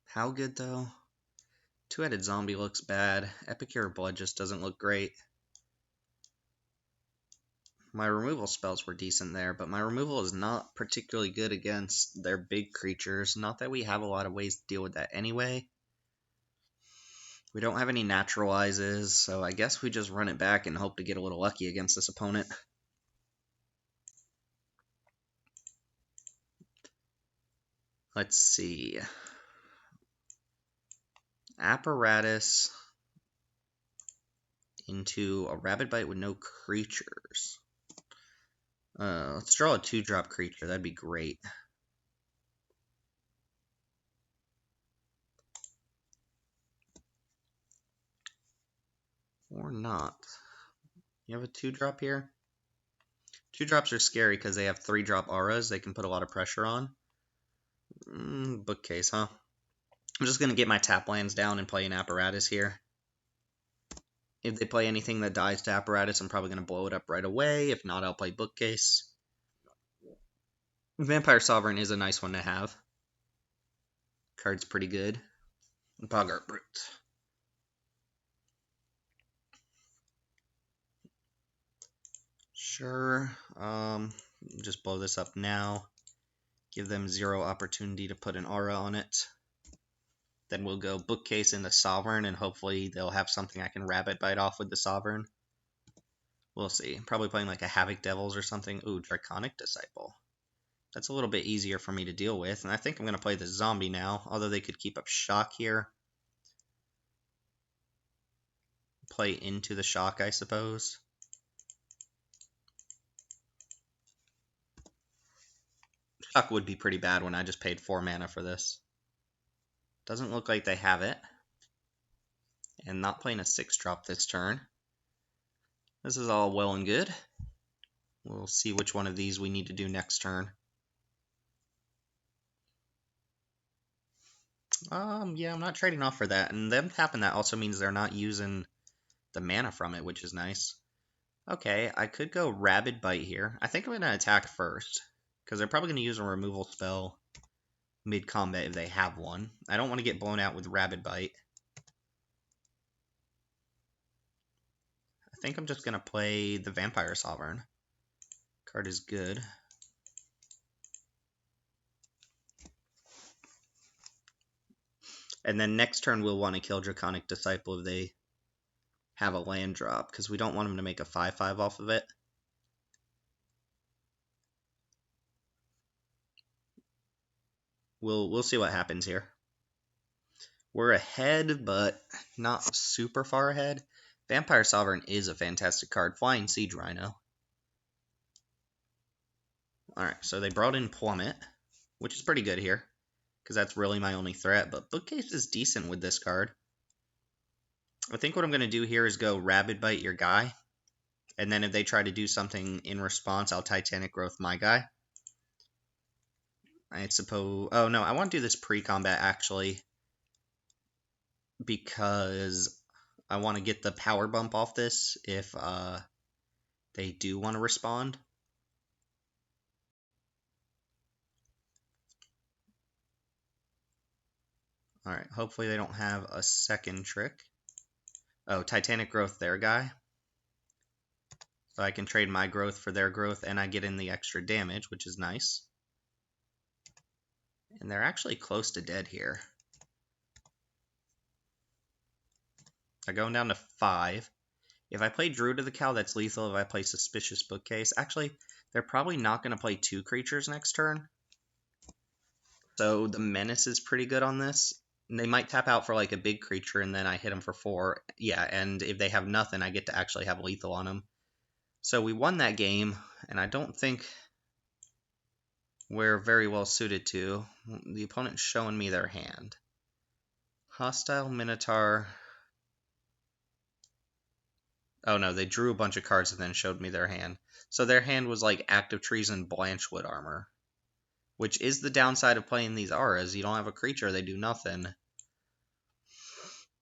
How good, though? Two-headed Zombie looks bad. Epicure Blood just doesn't look great. My removal spells were decent there, but my removal is not particularly good against their big creatures. Not that we have a lot of ways to deal with that anyway. We don't have any naturalizes, so I guess we just run it back and hope to get a little lucky against this opponent. Let's see. Apparatus into a Rabid Bite with no creatures. Let's draw a 2-drop creature. That'd be great. Or not. You have a 2-drop here? 2-drops are scary because they have 3-drop auras they can put a lot of pressure on. Bookcase, huh? I'm just going to get my tap lands down and play an Apparatus here. If they play anything that dies to Apparatus, I'm probably going to blow it up right away. If not, I'll play Bookcase. Vampire Sovereign is a nice one to have. Card's pretty good. Boggart Brute. Sure. Just blow this up now. Give them 0 opportunity to put an aura on it. Then we'll go Bookcase into Sovereign, and hopefully they'll have something I can Rabid Bite off with the Sovereign. We'll see. Probably playing like a Havoc Devils or something. Ooh, Draconic Disciple. That's a little bit easier for me to deal with, and I think I'm going to play the Zombie now, although they could keep up Shock here. Play into the Shock, I suppose. Shock would be pretty bad when I just paid 4 mana for this. Doesn't look like they have it. And not playing a 6-drop this turn. This is all well and good. We'll see which one of these we need to do next turn. Yeah, I'm not trading off for that. And them tapping that also means they're not using the mana from it, which is nice. Okay, I could go Rabid Bite here. I think I'm going to attack first, because they're probably going to use a removal spell mid-combat if they have one. I don't want to get blown out with Rabid Bite. I think I'm just going to play the Vampire Sovereign. Card is good. And then next turn we'll want to kill Draconic Disciple if they have a land drop, because we don't want them to make a 5/5 off of it. We'll see what happens here. We're ahead, but not super far ahead. Vampire Sovereign is a fantastic card. Flying Siege Rhino. Alright, so they brought in Plummet, which is pretty good here, because that's really my only threat, but Bookcase is decent with this card. I think what I'm going to do here is go Rabid Bite your guy, and then if they try to do something in response, I'll Titanic Growth my guy. I suppose... Oh, no, I want to do this pre-combat, actually, because I want to get the power bump off this if they do want to respond. Alright, hopefully they don't have a second trick. Oh, Titanic Growth their guy. So I can trade my growth for their growth, and I get in the extra damage, which is nice. And they're actually close to dead here. They're going down to 5. If I play Druid of the Cow, that's lethal. If I play Suspicious Bookcase, actually, they're probably not going to play 2 creatures next turn. So the Menace is pretty good on this. And they might tap out for like a big creature, and then I hit them for 4. Yeah, and if they have nothing, I get to actually have lethal on them. So we won that game, and I don't think we're very well suited to. The opponent's showing me their hand. Hostile Minotaur. Oh no, they drew a bunch of cards and then showed me their hand. So their hand was like Active Treason, Blanchwood Armor, which is the downside of playing these auras. You don't have a creature, they do nothing.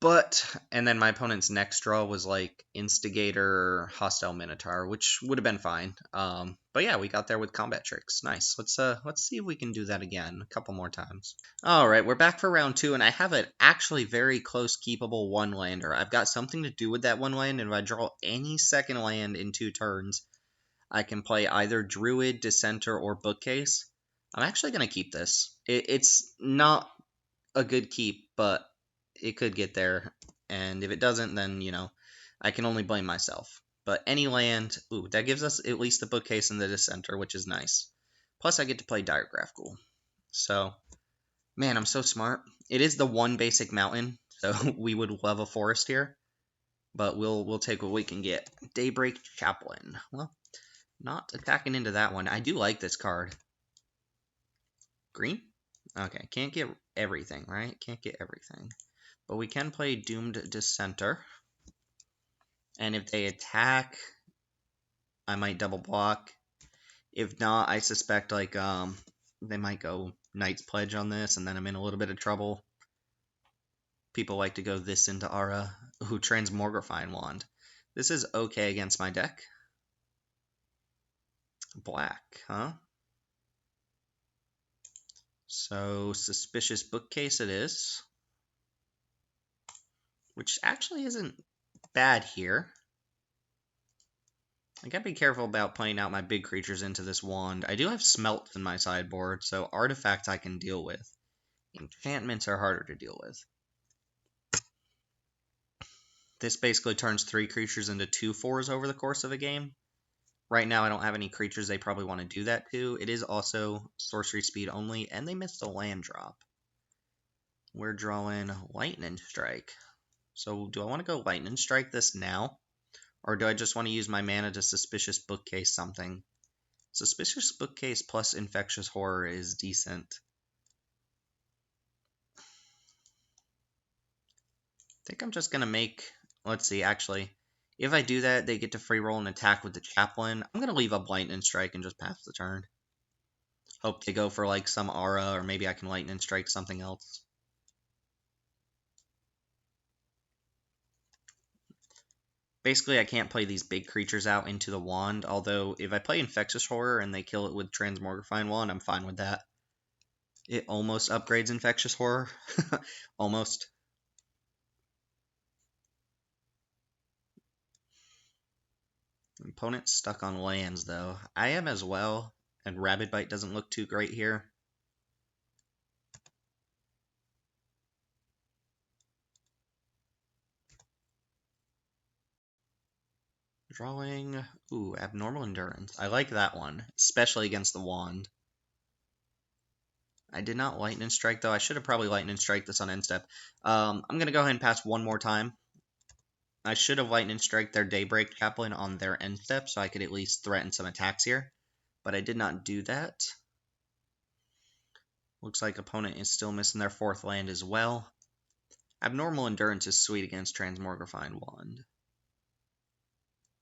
But, and then my opponent's next draw was like Instigator, Hostile Minotaur, which would have been fine. But yeah, we got there with combat tricks. Nice. Let's see if we can do that again a couple more times. All right, we're back for round 2, and I have an actually very close keepable 1-lander. I've got something to do with that 1 land, and if I draw any second land in 2 turns, I can play either Druid, Dissenter, or Bookcase. I'm actually going to keep this. It's not a good keep, but it could get there, and if it doesn't, then, you know, I can only blame myself. But any land, ooh, that gives us at least the Bookcase and the Dissenter, which is nice. Plus, I get to play Diregraph Ghoul. So, man, I'm so smart. It is the 1 basic mountain, so we would love a forest here. But we'll take what we can get. Daybreak Chaplain. Well, not attacking into that one. I do like this card. Green? Okay, can't get everything, right? Can't get everything. But we can play Doomed Dissenter. And if they attack, I might double block. If not, I suspect like they might go Knight's Pledge on this, and then I'm in a little bit of trouble. People like to go this into Aura. Ooh, Transmogrifying Wand. This is okay against my deck. Black, huh? So, Suspicious Bookcase it is. Which actually isn't bad here. I gotta be careful about playing out my big creatures into this wand. I do have Smelts in my sideboard, so artifacts I can deal with. Enchantments are harder to deal with. This basically turns 3 creatures into 2/4s over the course of a game. Right now I don't have any creatures they probably want to do that to. It is also sorcery speed only, and they missed a land drop. We're drawing Lightning Strike. So do I want to go Lightning Strike this now? Or do I just want to use my mana to Suspicious Bookcase something? Suspicious Bookcase plus Infectious Horror is decent. I think I'm just going to make... Let's see, actually. If I do that, they get to free roll an attack with the Chaplain. I'm going to leave up Lightning Strike and just pass the turn. Hope they go for like some aura, or maybe I can Lightning Strike something else. Basically, I can't play these big creatures out into the wand, although if I play Infectious Horror and they kill it with Transmogrifying Wand, I'm fine with that. It almost upgrades Infectious Horror. Almost. Opponent stuck on lands, though. I am as well, and Rabid Bite doesn't look too great here. Drawing. Ooh, abnormal endurance. I like that one, especially against the wand. I did not lightning strike though. I should have probably lightning strike this on end step. I'm gonna go ahead and pass one more time. I should have lightning strike their Daybreak Chaplain on their end step so I could at least threaten some attacks here, but I did not do that. Looks like opponent is still missing their 4th land as well. Abnormal Endurance is sweet against Transmogrifying Wand.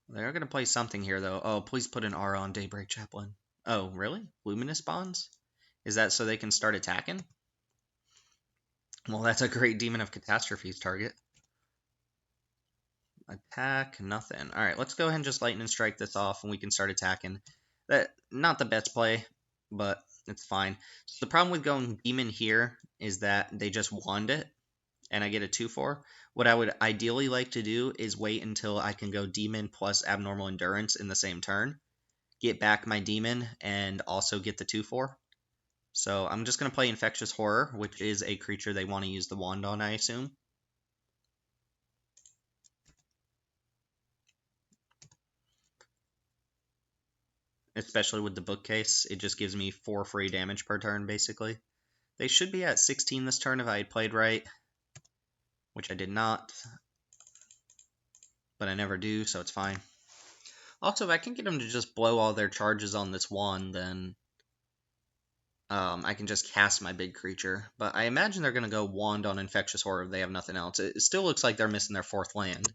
They're going to play something here, though. Oh, please put an R on Daybreak Chaplain. Oh, really? Luminous Bonds? Is that so they can start attacking? Well, that's a great Demon of Catastrophes target. Attack, nothing. Alright, let's go ahead and just Lightning Strike this off, and we can start attacking. Not the best play, but it's fine. So the problem with going Demon here is that they just wand it, and I get a 2/4. What I would ideally like to do is wait until I can go Demon plus Abnormal Endurance in the same turn, get back my Demon, and also get the 2/4. So I'm just going to play Infectious Horror, which is a creature they want to use the wand on, I assume. Especially with the bookcase, it just gives me 4 free damage per turn, basically. They should be at 16 this turn if I had played right, which I did not, but I never do, so it's fine. Also, if I can get them to just blow all their charges on this wand, then I can just cast my big creature. But I imagine they're going to go wand on Infectious Horror if they have nothing else. It still looks like they're missing their 4th land.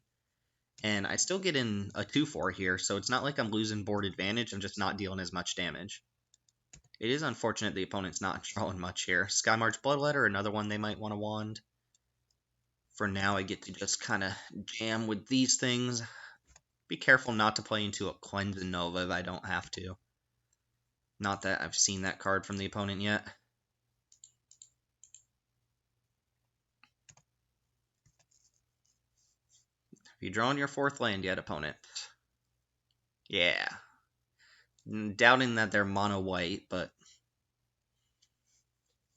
And I still get in a 2/4 here, so it's not like I'm losing board advantage, I'm just not dealing as much damage. It is unfortunate the opponent's not drawing much here. Skymarch Bloodletter, another one they might want to wand. For now, I get to just kind of jam with these things. Be careful not to play into a Cleanse and Nova if I don't have to. Not that I've seen that card from the opponent yet. Have you drawn your 4th land yet, opponent? Yeah. Doubting that they're mono white, but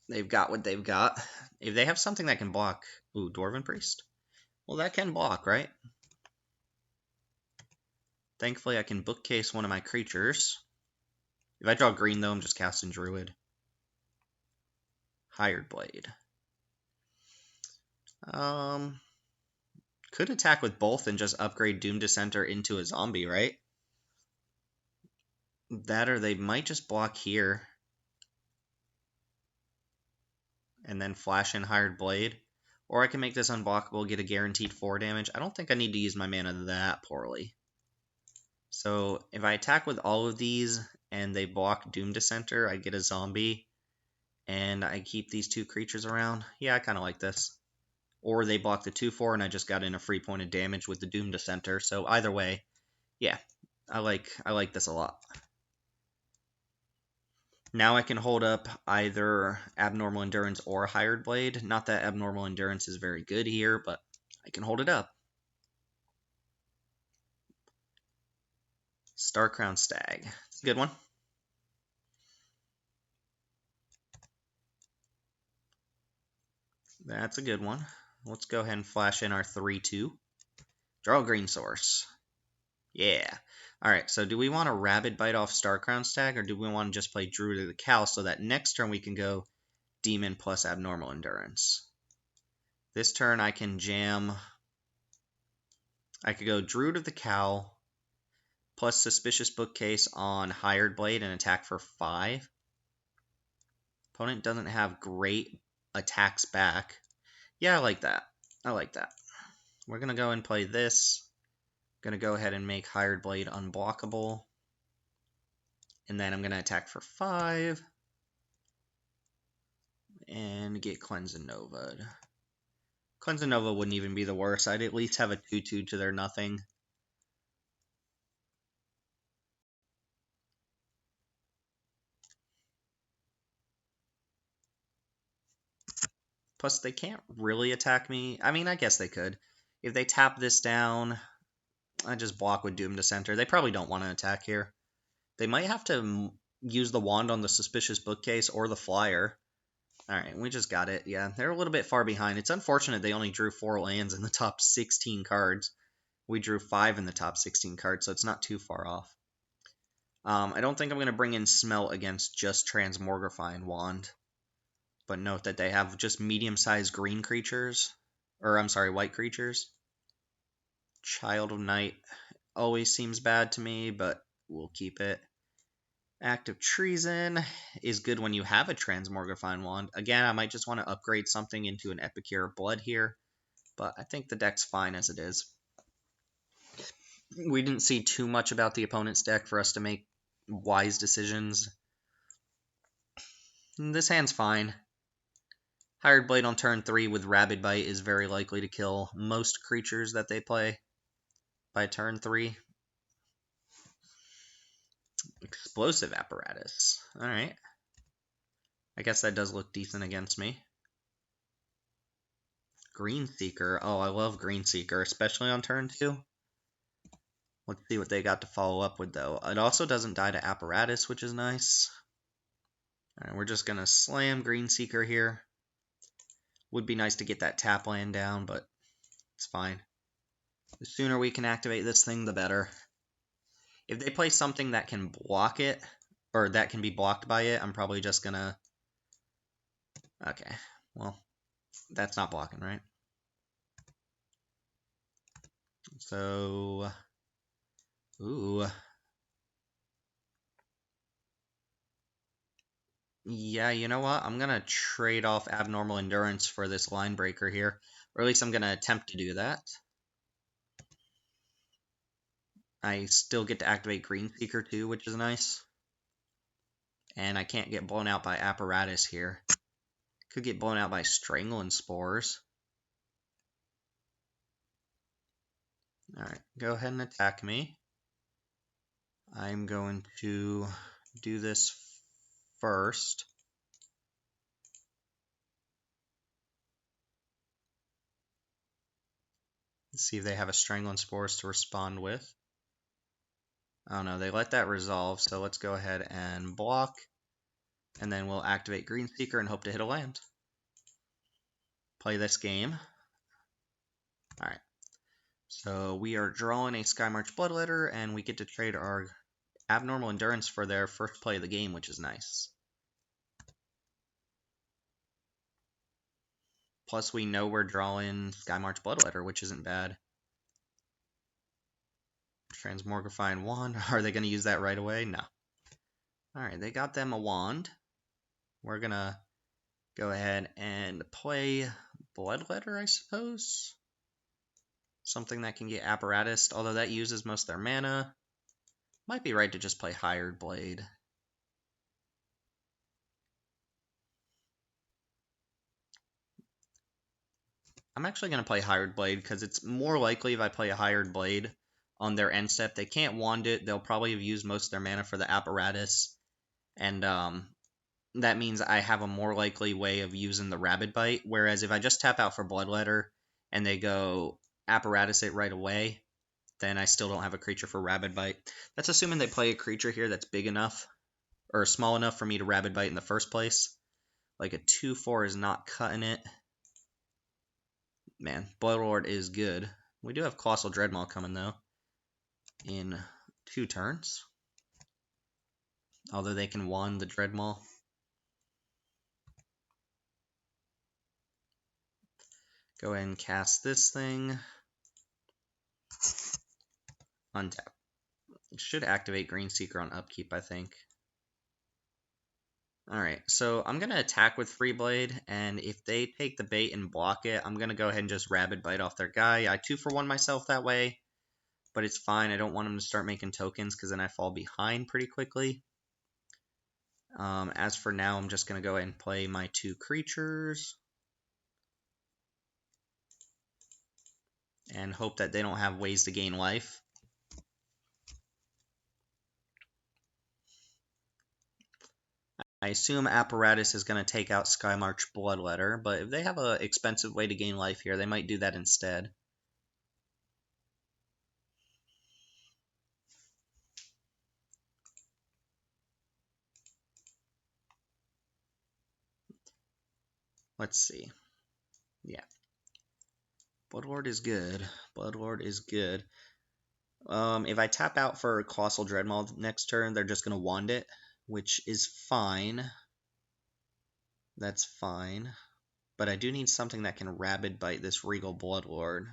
they've got what they've got. If they have something that can block... Ooh, Dwarven Priest? Well, that can block, right? Thankfully, I can bookcase one of my creatures. If I draw green, though, I'm just casting Druid. Hired Blade. Could attack with both and just upgrade Doom Dissenter into a zombie, right? That or they might just block here. And then flash in Hired Blade. Or I can make this unblockable, get a guaranteed 4 damage. I don't think I need to use my mana that poorly. So if I attack with all of these and they block Doom Dissenter, I get a zombie. And I keep these 2 creatures around. Yeah, I kind of like this. Or they block the 2/4 and I just got in a free point of damage with the Doom Dissenter. So either way, yeah, I like this a lot. Now I can hold up either Abnormal Endurance or Hired Blade. Not that Abnormal Endurance is very good here, but I can hold it up. Starcrown Stag. It's a good one. That's a good one. Let's go ahead and flash in our 3/2. Draw a green source. Yeah. Alright, so do we want to Rabid Bite off Starcrown Stag, or do we want to just play Druid of the Cowl so that next turn we can go Demon plus Abnormal Endurance? This turn I can jam... I could go Druid of the Cowl plus Suspicious Bookcase on Hired Blade and attack for 5. Opponent doesn't have great attacks back. Yeah, I like that. I like that. We're going to go and play this. Going to go ahead and make Hired Blade unblockable. And then I'm going to attack for 5. And get Cleanse and Nova. Cleanse and Nova wouldn't even be the worst. I'd at least have a 2/2 to their nothing. Plus, they can't really attack me. I mean, I guess they could. If they tap this down, I just block with Doom Dissenter. They probably don't want to attack here. They might have to use the wand on the Suspicious Bookcase or the Flyer. Alright, we just got it. Yeah, they're a little bit far behind. It's unfortunate they only drew 4 lands in the top 16 cards, We drew 5 in the top 16 cards, so it's not too far off. I don't think I'm going to bring in Smelt against just Transmogrifying Wand. But note that they have just medium-sized green creatures. Or, I'm sorry, white creatures. Child of Night always seems bad to me, but we'll keep it. Act of Treason is good when you have a Transmogrifying Wand. Again, I might just want to upgrade something into an Epicure of Blood here. But I think the deck's fine as it is. We didn't see too much about the opponent's deck for us to make wise decisions. This hand's fine. Hired Blade on turn 3 with Rabid Bite is very likely to kill most creatures that they play by turn 3. Explosive Apparatus. Alright. I guess that does look decent against me. Green Seeker. Oh, I love Green Seeker, especially on turn 2. Let's see what they got to follow up with, though. It also doesn't die to Apparatus, which is nice. Alright, we're just going to slam Green Seeker here. Would be nice to get that tap land down, but it's fine. The sooner we can activate this thing, the better. If they play something that can block it, or that can be blocked by it, I'm probably just going to... Okay, well, that's not blocking, right? So... Ooh... Yeah, you know what? I'm going to trade off Abnormal Endurance for this Line Breaker here. Or at least I'm going to attempt to do that. I still get to activate Green Seeker too, which is nice. And I can't get blown out by Apparatus here. Could get blown out by Strangling Spores. Alright, go ahead and attack me. I'm going to do this first. Let's see if they have a Strangling Spores to respond with. Oh no, they let that resolve, so let's go ahead and block. And then we'll activate Green Seeker and hope to hit a land. Play this game. Alright. So we are drawing a Skymarch Bloodletter, and we get to trade our Abnormal Endurance for their first play of the game, which is nice. Plus, we know we're drawing Skymarch Bloodletter, which isn't bad. Transmogrifying Wand. Are they going to use that right away? No. Alright, they got them a wand. We're going to go ahead and play Bloodletter, I suppose. Something that can get Apparatus, although that uses most of their mana. Might be right to just play Hired Blade. I'm actually going to play Hired Blade because it's more likely if I play a Hired Blade on their end step. They can't wand it. They'll probably have used most of their mana for the Apparatus. And that means I have a more likely way of using the Rabid Bite. Whereas if I just tap out for Bloodletter and they go Apparatus it right away, then I still don't have a creature for Rabid Bite. That's assuming they play a creature here that's big enough or small enough for me to Rabid Bite in the first place. Like a 2/4 is not cutting it. Man, Bloodlord is good. We do have Colossal Dreadmaw coming, though, in 2 turns. Although they can wand the Dreadmaw. Go ahead and cast this thing. Untap. Should activate Green Seeker on upkeep, I think. Alright, so I'm going to attack with Free Blade, and if they take the bait and block it, I'm going to go ahead and just Rabid Bite off their guy. I 2-for-1 myself that way, but it's fine. I don't want them to start making tokens, because then I fall behind pretty quickly. As for now, I'm just going to go ahead and play my 2 creatures. And hope that they don't have ways to gain life. I assume Apparatus is going to take out Skymarch Bloodletter, but if they have an expensive way to gain life here, they might do that instead. Let's see. Yeah. Bloodlord is good. Bloodlord is good. If I tap out for Colossal Dreadmaw next turn, they're just going to wand it, which is fine. That's fine. But I do need something that can Rabid Bite this Regal Bloodlord.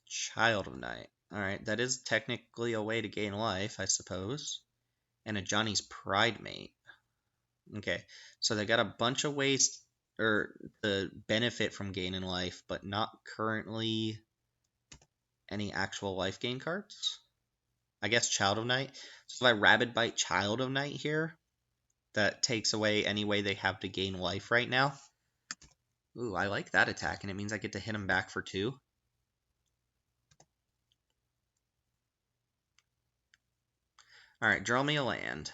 Child of Night. Alright, that is technically a way to gain life, I suppose. And a Johnny's Pride Mate. Okay, so they got a bunch of ways to benefit from gaining life, but not currently any actual life gain cards. I guess Child of Night. So if I Rabid Bite Child of Night here, that takes away any way they have to gain life right now. Ooh, I like that attack, and it means I get to hit him back for 2. Alright, draw me a land.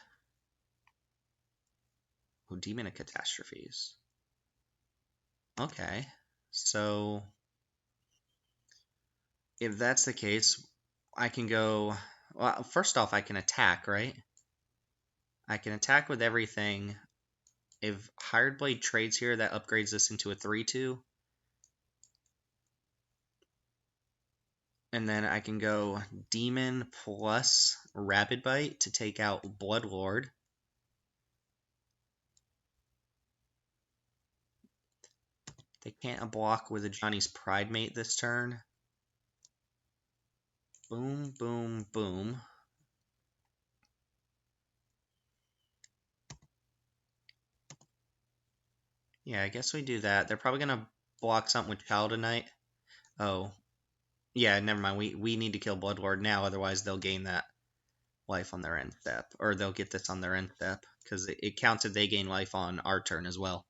Oh, Demon of Catastrophes. Okay, so if that's the case, I can go... Well, first off, I can attack, right? I can attack with everything. If Hired Blade trades here, that upgrades this into a 3-2. And then I can go Demon plus Rabid Bite to take out Bloodlord. They can't block with a Johnny's Pride Mate this turn. Boom, boom, boom. Yeah, I guess we do that. They're probably going to block something with Child of Night. Oh, yeah, never mind. We need to kill Bloodlord now, otherwise they'll gain that life on their end step. Or they'll get this on their end step, because it counts if they gain life on our turn as well.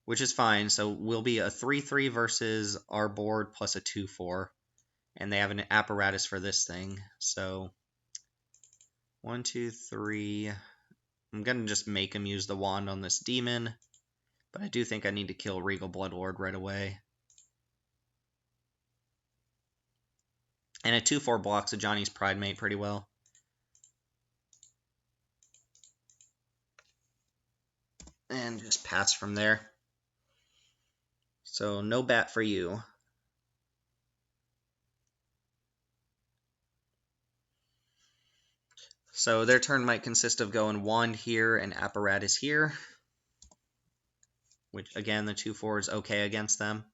Which is fine, so we'll be a 3-3 versus our board plus a 2-4. And they have an apparatus for this thing, so... 1, 2, 3... I'm going to just make him use the wand on this demon. But I do think I need to kill Regal Bloodlord right away. And a 2-4 blocks a Johnny's Pride Mate pretty well. And just pass from there. So no bat for you. So their turn might consist of going wand here and apparatus here. Which again, the 2-4 is okay against them.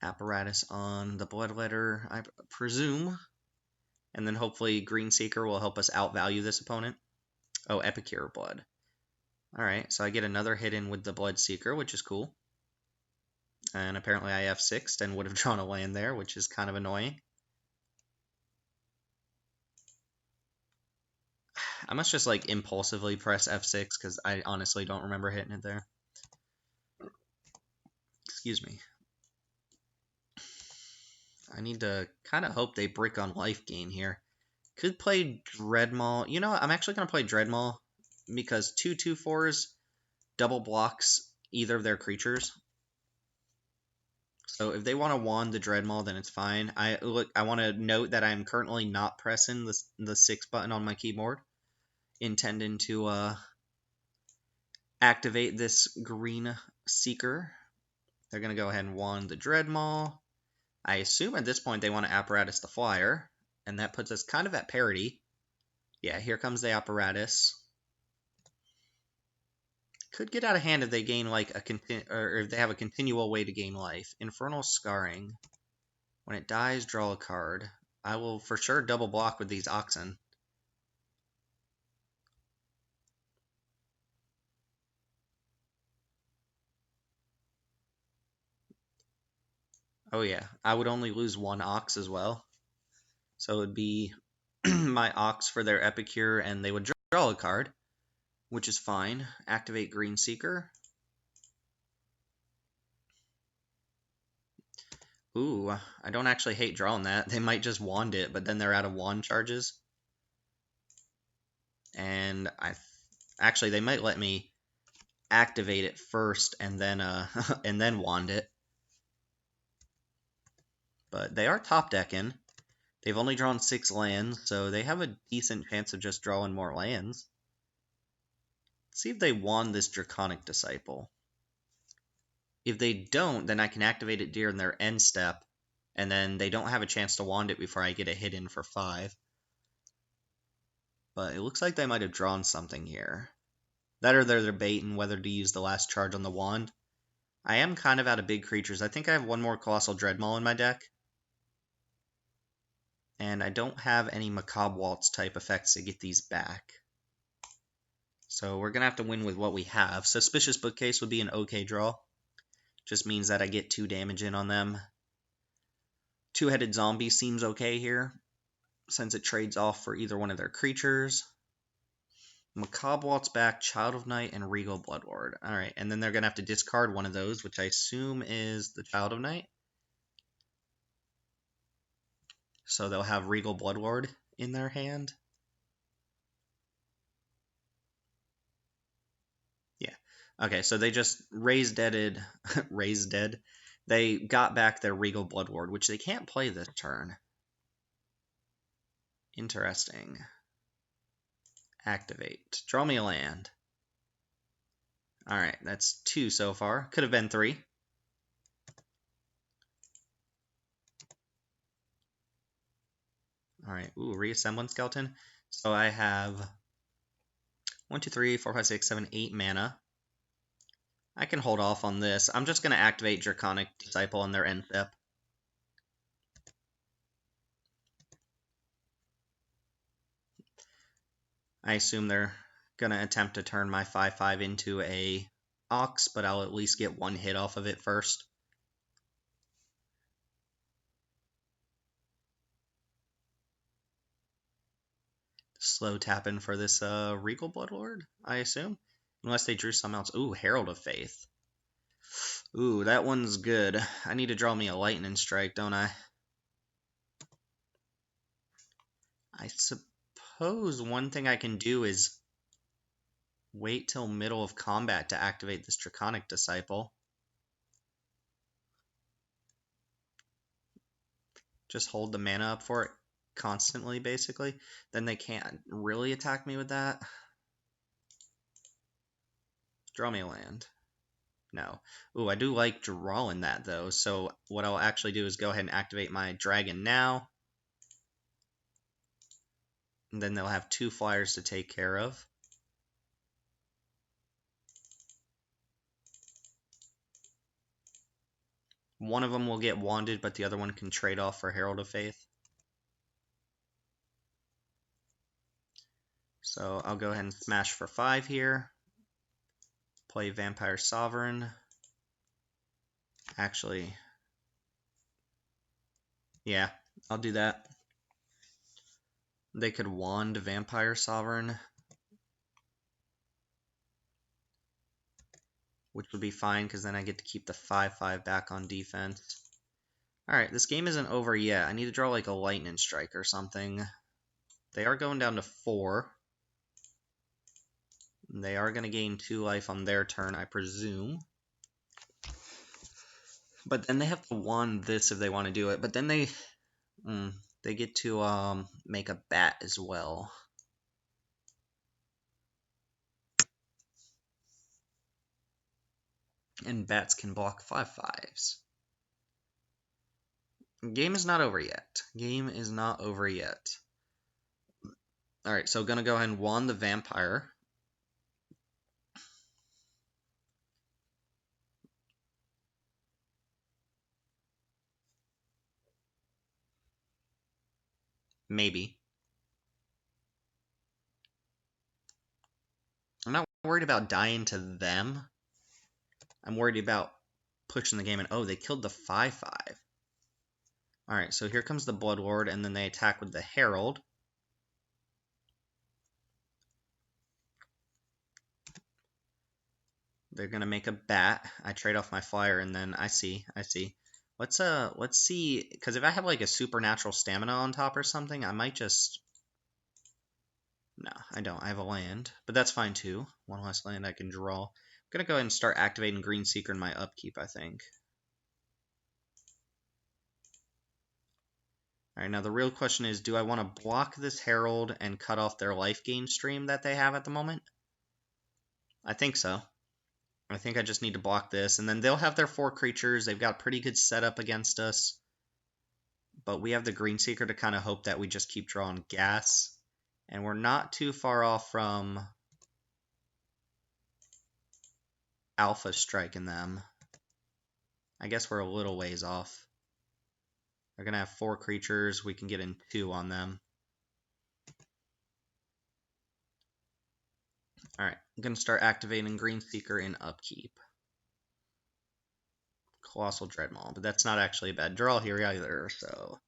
Apparatus on the Bloodletter, I presume. And then hopefully Green Seeker will help us outvalue this opponent. Oh, Epicure Blood. Alright, so I get another hit in with the Blood Seeker, which is cool. And apparently I F6'd and would have drawn a land there, which is kind of annoying. I must just like impulsively press F6 because I honestly don't remember hitting it there. Excuse me. I need to kind of hope they brick on life gain here. Could play Dreadmaw. You know what? I'm actually going to play Dreadmaw because 2/2/4s double blocks either of their creatures. So if they want to wand the Dreadmaw, then it's fine. I want to note that I'm currently not pressing the 6 button on my keyboard, intending to activate this Green Seeker. They're going to go ahead and wand the Dreadmaw. I assume at this point they want to apparatus the flyer, and that puts us kind of at parity. Yeah, here comes the apparatus. Could get out of hand if they gain like or if they have a continual way to gain life. Infernal Scarring. When it dies, draw a card. I will for sure double block with these Oxen. Oh yeah, I would only lose 1 Ox as well. So it would be my Ox for their Epicure, and they would draw a card, which is fine. Activate Green Seeker. Ooh, I don't actually hate drawing that. They might just wand it, but then they're out of wand charges. And actually they might let me activate it first and then and then wand it. But they are top decking. They've only drawn 6 lands, so they have a decent chance of just drawing more lands. Let's see if they wand this Draconic Disciple. If they don't, then I can activate it during their end step, and then they don't have a chance to wand it before I get a hit in for 5. But it looks like they might have drawn something here. That or they're debating whether to use the last charge on the wand. I am kind of out of big creatures. I think I have one more Colossal Dreadmaw in my deck. And I don't have any Macabre Waltz type effects to get these back. So we're going to have to win with what we have. Suspicious Bookcase would be an okay draw. Just means that I get 2 damage in on them. Two-Headed Zombie seems okay here, since it trades off for either one of their creatures. Macabre Waltz back, Child of Night, and Regal Bloodlord. Alright, and then they're going to have to discard one of those, which I assume is the Child of Night. So they'll have Regal Bloodlord in their hand. Yeah. Okay, so they just raised deaded, raised dead. They got back their Regal Bloodlord, which they can't play this turn. Interesting. Activate. Draw me a land. Alright, that's 2 so far. Could have been 3. Alright, ooh, Reassembling Skeleton. So I have 1, 2, 3, 4, 5, 6, 7, 8 mana. I can hold off on this. I'm just going to activate Draconic Disciple on their end step. I assume they're going to attempt to turn my 5/5 into a Ox, but I'll at least get 1 hit off of it first. Slow tapping for this Regal Bloodlord, I assume. Unless they drew something else. Ooh, Herald of Faith. Ooh, that one's good. I need to draw me a Lightning Strike, don't I? I suppose one thing I can do is wait till middle of combat to activate this Draconic Disciple. Just hold the mana up for it constantly, basically. Then they can't really attack me with that. Draw me a land. No. Ooh, I do like drawing that, though. So what I'll actually do is go ahead and activate my Dragon now. And then they'll have 2 flyers to take care of. One of them will get wanded, but the other one can trade off for Herald of Faith. So I'll go ahead and smash for 5 here. Play Vampire Sovereign. Actually, yeah, I'll do that. They could wand Vampire Sovereign, which would be fine because then I get to keep the 5/5 back on defense. Alright, this game isn't over yet. I need to draw like a Lightning Strike or something. They are going down to 4. They are going to gain 2 life on their turn, I presume. But then they have to wand this if they want to do it. But then they get to make a bat as well. And bats can block 5/5s. Game is not over yet. Game is not over yet. Alright, so gonna go ahead and wand the Vampire. Maybe. I'm not worried about dying to them. I'm worried about pushing the game and oh, they killed the 5/5. Alright, so here comes the Bloodlord, and then they attack with the Herald. They're gonna make a bat. I trade off my flyer, and then I see. Let's see, because if I have like a supernatural stamina on top or something, I might just... No, I don't. I have a land, but that's fine too. One less land I can draw. I'm gonna go ahead and start activating Green Seeker in my upkeep, I think. Alright, now the real question is, do I want to block this Herald and cut off their life gain stream that they have at the moment? I think so. I think I just need to block this, and then they'll have their 4 creatures. They've got a pretty good setup against us, but we have the Green Seeker to kind of hope that we just keep drawing gas, and we're not too far off from Alpha striking them. I guess we're a little ways off. They're going to have 4 creatures. We can get in 2 on them. Alright, I'm going to start activating Green Seeker in upkeep. Colossal Dreadmaw, but that's not actually a bad draw here either, so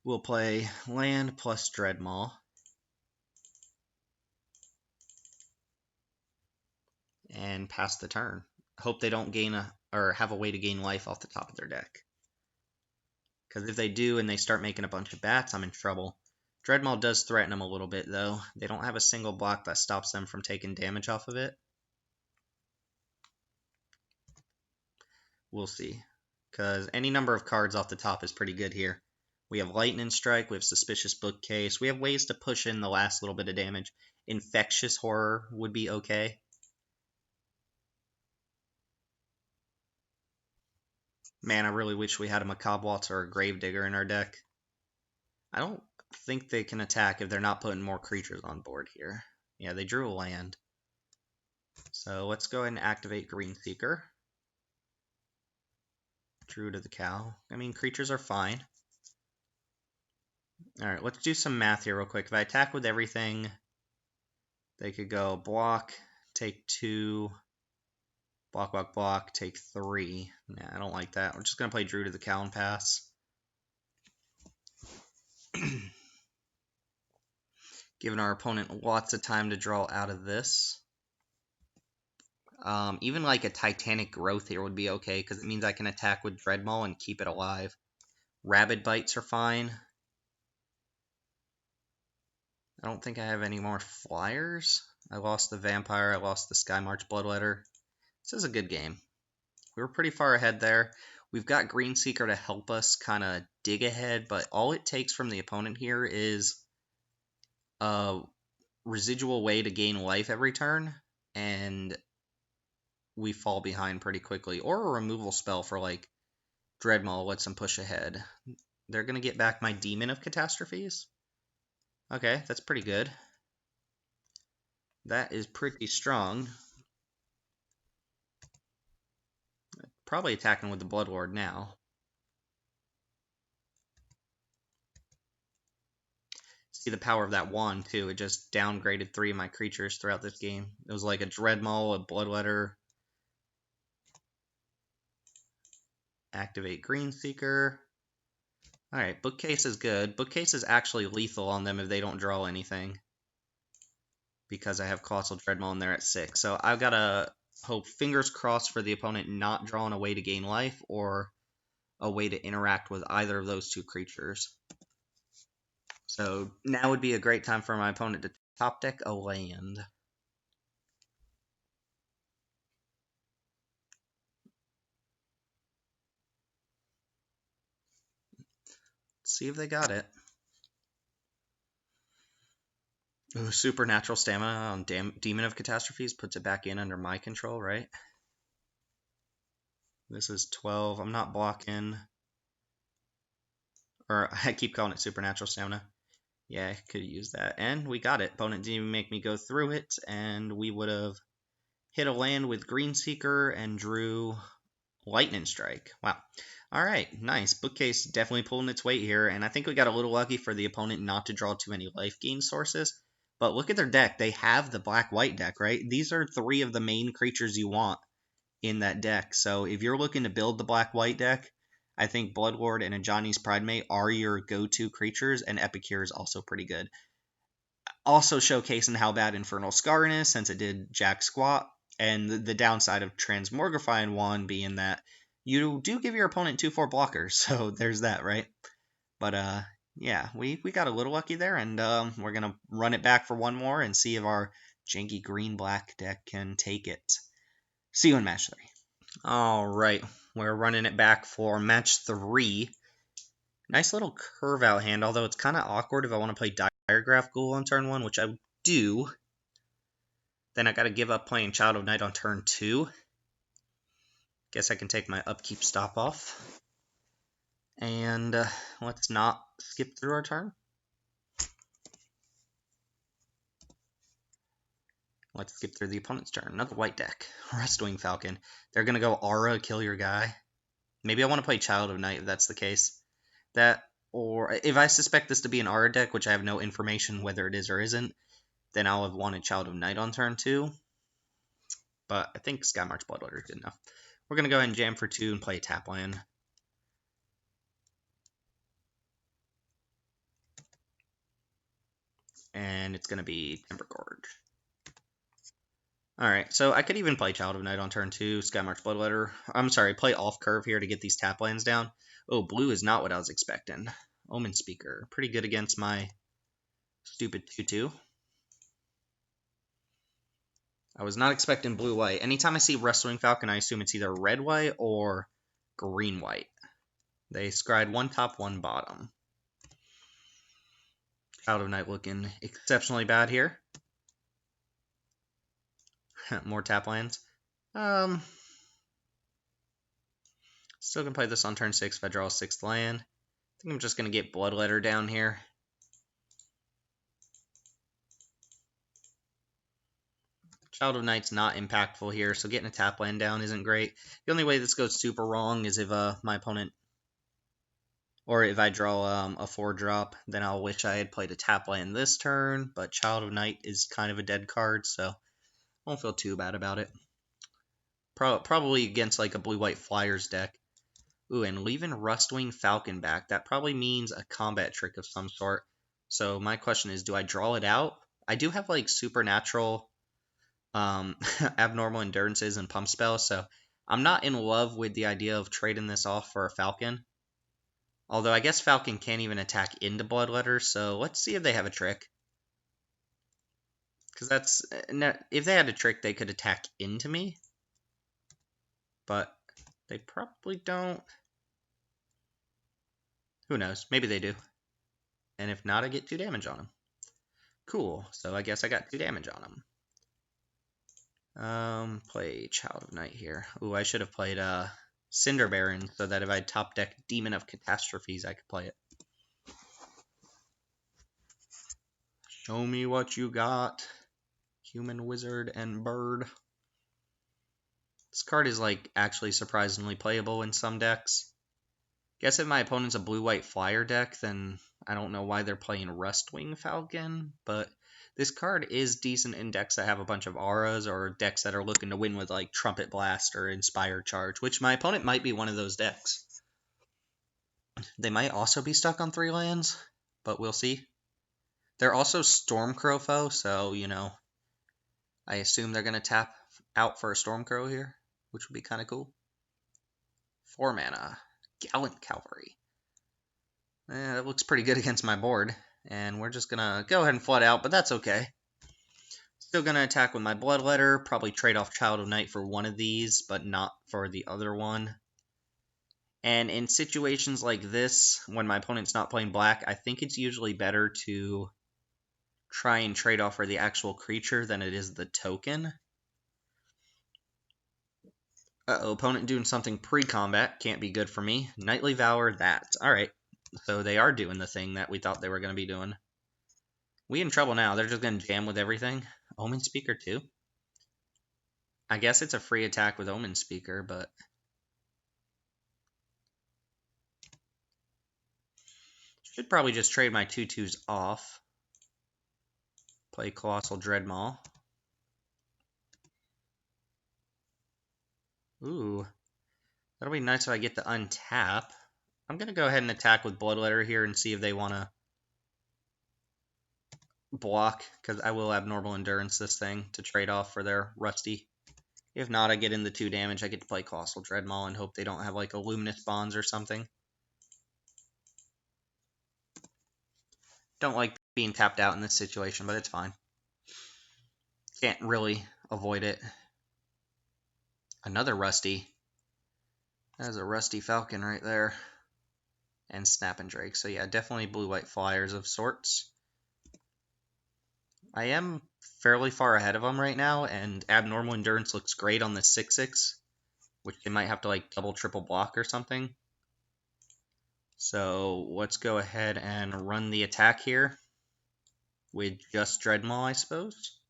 we'll play land plus Dreadmaw. And pass the turn. Hope they don't gain or have a way to gain life off the top of their deck. Because if they do and they start making a bunch of bats, I'm in trouble. Dreadmaw does threaten them a little bit, though. They don't have a single block that stops them from taking damage off of it. We'll see. Because any number of cards off the top is pretty good here. We have Lightning Strike, we have Suspicious Bookcase, we have ways to push in the last little bit of damage. Infectious Horror would be okay. Man, I really wish we had a Macabre Waltz or a Gravedigger in our deck. I don't think they can attack if they're not putting more creatures on board here. Yeah, they drew a land. So let's go ahead and activate Green Seeker. Drew to the cow. I mean, creatures are fine. Alright, let's do some math here real quick. If I attack with everything, they could go block, take 2, block, block, block, take 3. Nah, I don't like that. We're just going to play Drew to the cow and pass. Giving our opponent lots of time to draw out of this. Even like a Titanic Growth here would be okay, because it means I can attack with Dreadmaw and keep it alive. Rabid Bites are fine. I don't think I have any more flyers. I lost the Vampire, I lost the Skymarch Bloodletter. This is a good game. We were pretty far ahead there. We've got Green Seeker to help us kind of dig ahead, but all it takes from the opponent here is a residual way to gain life every turn, and we fall behind pretty quickly. Or a removal spell for like Dreadmaw lets them push ahead. They're going to get back my Demon of Catastrophes. Okay, that's pretty good. That is pretty strong. Probably attacking with the Bloodlord now. See the power of that wand, too. It just downgraded 3 of my creatures throughout this game. It was like a Dreadmaw, a Bloodletter. Activate Green Seeker. Alright, Bookcase is good. Bookcase is actually lethal on them if they don't draw anything, because I have Colossal Dreadmaw in there at 6. So I've got to hope, fingers crossed, for the opponent not drawing a way to gain life or a way to interact with either of those 2 creatures. So now would be a great time for my opponent to top deck a land. Let's see if they got it. Ooh, Supernatural Stamina on Demon of Catastrophes puts it back in under my control, right? This is 12. I'm not blocking. Or I keep calling it Supernatural Stamina. Yeah, I could use that. And we got it. Opponent didn't even make me go through it, and we would have hit a land with Green Seeker and drew Lightning Strike. Wow. All right, nice. Bookcase definitely pulling its weight here, and I think we got a little lucky for the opponent not to draw too many life gain sources. But look at their deck. They have the black-white deck, right? These are 3 of the main creatures you want in that deck. So if you're looking to build the black-white deck, I think Bloodlord and a Johnny's Pridemate are your go-to creatures, and Epicure is also pretty good. Also showcasing how bad Infernal Scarring is, since it did jack squat, and the downside of Transmogrifying Wand being that you do give your opponent 2/4 blockers, so there's that, right? But yeah, we got a little lucky there, and we're gonna run it back for one more and see if our janky green-black deck can take it. See you in match 3. All right, we're running it back for match 3. Nice little curve out hand, although it's kind of awkward if I want to play Diregraph Ghoul on turn 1, which I do. Then I got to give up playing Child of Night on turn 2. Guess I can take my upkeep stop off. And let's not skip through our turn. Let's skip through the opponent's turn. Another white deck. Rustwing Falcon. They're going to go Aura, kill your guy. Maybe I want to play Child of Night if that's the case. That, or if I suspect this to be an Aura deck, which I have no information whether it is or isn't, then I'll have wanted Child of Night on turn 2. But I think Skymarch Bloodletter is good enough. We're going to go ahead and jam for 2 and play tap land. And it's going to be Timber Gorge. Alright, so I could even play Child of Night on turn 2, Skymarch Bloodletter. I'm sorry, play off curve here to get these tap lands down. Oh, blue is not what I was expecting. Omen Speaker, pretty good against my stupid 2-2. I was not expecting blue-white. Anytime I see Rustwing Falcon, I assume it's either red-white or green-white. They scried one top, one bottom. Child of Night looking exceptionally bad here. More tap lands. Still can play this on turn 6 if I draw a 6th land. I think I'm just going to get Bloodletter down here. Child of Night's not impactful here, so getting a tap land down isn't great. The only way this goes super wrong is if my opponent, or if I draw a 4-drop, then I'll wish I had played a tap land this turn, but Child of Night is kind of a dead card, so I won't feel too bad about it. Probably against like a blue-white Flyers deck. Ooh, and leaving Rustwing Falcon back, that probably means a combat trick of some sort. So my question is, do I draw it out? I do have like supernatural abnormal endurances and pump spells, so I'm not in love with the idea of trading this off for a Falcon. Although I guess Falcon can't even attack into Bloodletter, so let's see if they have a trick. Because that's, if they had a trick, they could attack into me. But they probably don't. Who knows? Maybe they do. And if not, I get 2 damage on them. Cool. So I guess I got 2 damage on them. Play Child of Night here. Ooh, I should have played Cinder Baron so that if I top deck Demon of Catastrophes, I could play it. Show me what you got. Human, Wizard, and Bird. This card is like actually surprisingly playable in some decks. Guess if my opponent's a blue-white Flyer deck, then I don't know why they're playing Rustwing Falcon, but this card is decent in decks that have a bunch of auras or decks that are looking to win with like Trumpet Blast or Inspired Charge, which my opponent might be one of those decks. They might also be stuck on 3 lands, but we'll see. They're also Stormcrow foe, so, you know, I assume they're going to tap out for a Stormcrow here, which would be kind of cool. 4 mana. Gallant Cavalry. That looks pretty good against my board. And we're just going to go ahead and flood out, but that's okay. Still going to attack with my Bloodletter. Probably trade off Child of Night for one of these, but not for the other one. And in situations like this, when my opponent's not playing black, I think it's usually better to try and trade off for the actual creature than it is the token. Uh-oh, opponent doing something pre-combat. Can't be good for me. Nightly Valor, that. Alright, so they are doing the thing that we thought they were going to be doing. We in trouble now. They're just going to jam with everything. Omen Speaker, too? I guess it's a free attack with Omen Speaker, but... should probably just trade my 2/2s off. Play Colossal Dreadmaw. Ooh. That'll be nice if I get to untap. I'm going to go ahead and attack with Bloodletter here and see if they want to block, because I will have Normal Endurance this thing to trade off for their Rusty. If not, I get in the 2 damage. I get to play Colossal Dreadmaw and hope they don't have like a Luminous Bonds or something. Don't like being tapped out in this situation, but it's fine. Can't really avoid it. Another Rusty. That's a Rusty Falcon right there. And Snapping Drake. So yeah, definitely blue-white Flyers of sorts. I am fairly far ahead of them right now, and abnormal endurance looks great on the 6/6, which they might have to like double triple block or something. So let's go ahead and run the attack here with just Dreadmaw, I suppose.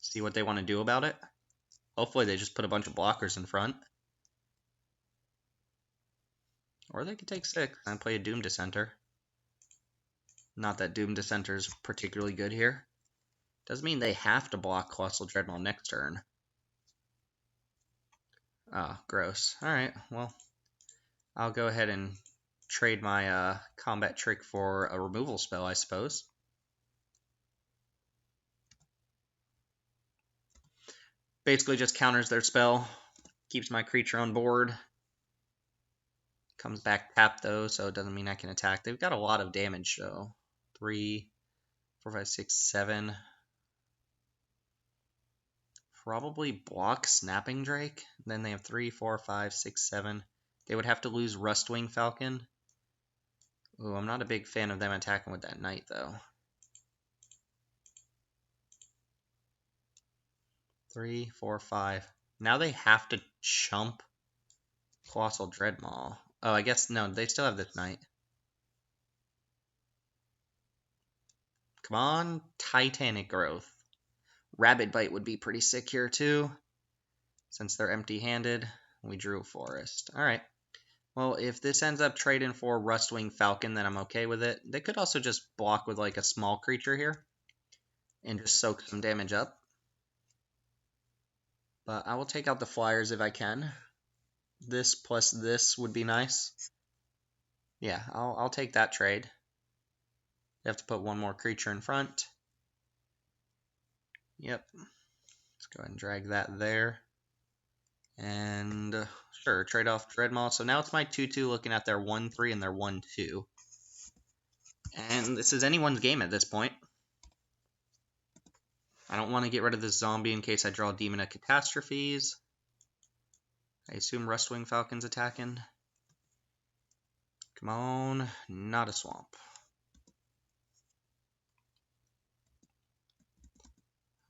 See what they want to do about it. Hopefully they just put a bunch of blockers in front. Or they could take 6 and play a Doom Dissenter. Not that Doom Dissenter is particularly good here. Doesn't mean they have to block Colossal Dreadmaw next turn. Ah, oh, gross. Alright, well, I'll go ahead and trade my combat trick for a removal spell, I suppose. Basically just counters their spell, keeps my creature on board. Comes back tapped though, so it doesn't mean I can attack. They've got a lot of damage though. 3, 4, 5, 6, 7. Probably block Snapping Drake. Then they have 3, 4, 5, 6, 7. They would have to lose Rustwing Falcon. Ooh, I'm not a big fan of them attacking with that Knight though. 3, 4, 5. Now they have to chump Colossal Dreadmaw. Oh, I guess, no, they still have this Knight. Come on, Titanic Growth. Rabid Bite would be pretty sick here too. Since they're empty-handed, we drew a Forest. Alright. Well, if this ends up trading for Rustwing Falcon, then I'm okay with it. They could also just block with like a small creature here and just soak some damage up. But I will take out the flyers if I can. This plus this would be nice. Yeah, I'll take that trade. You have to put one more creature in front. Yep. Let's go ahead and drag that there. And sure, trade off Dreadmaw. So now it's my 2/2 looking at their 1/3 and their 1/2. And this is anyone's game at this point. I don't want to get rid of this zombie in case I draw Demon of Catastrophes. I assume Rustwing Falcon's attacking. Come on, not a swamp.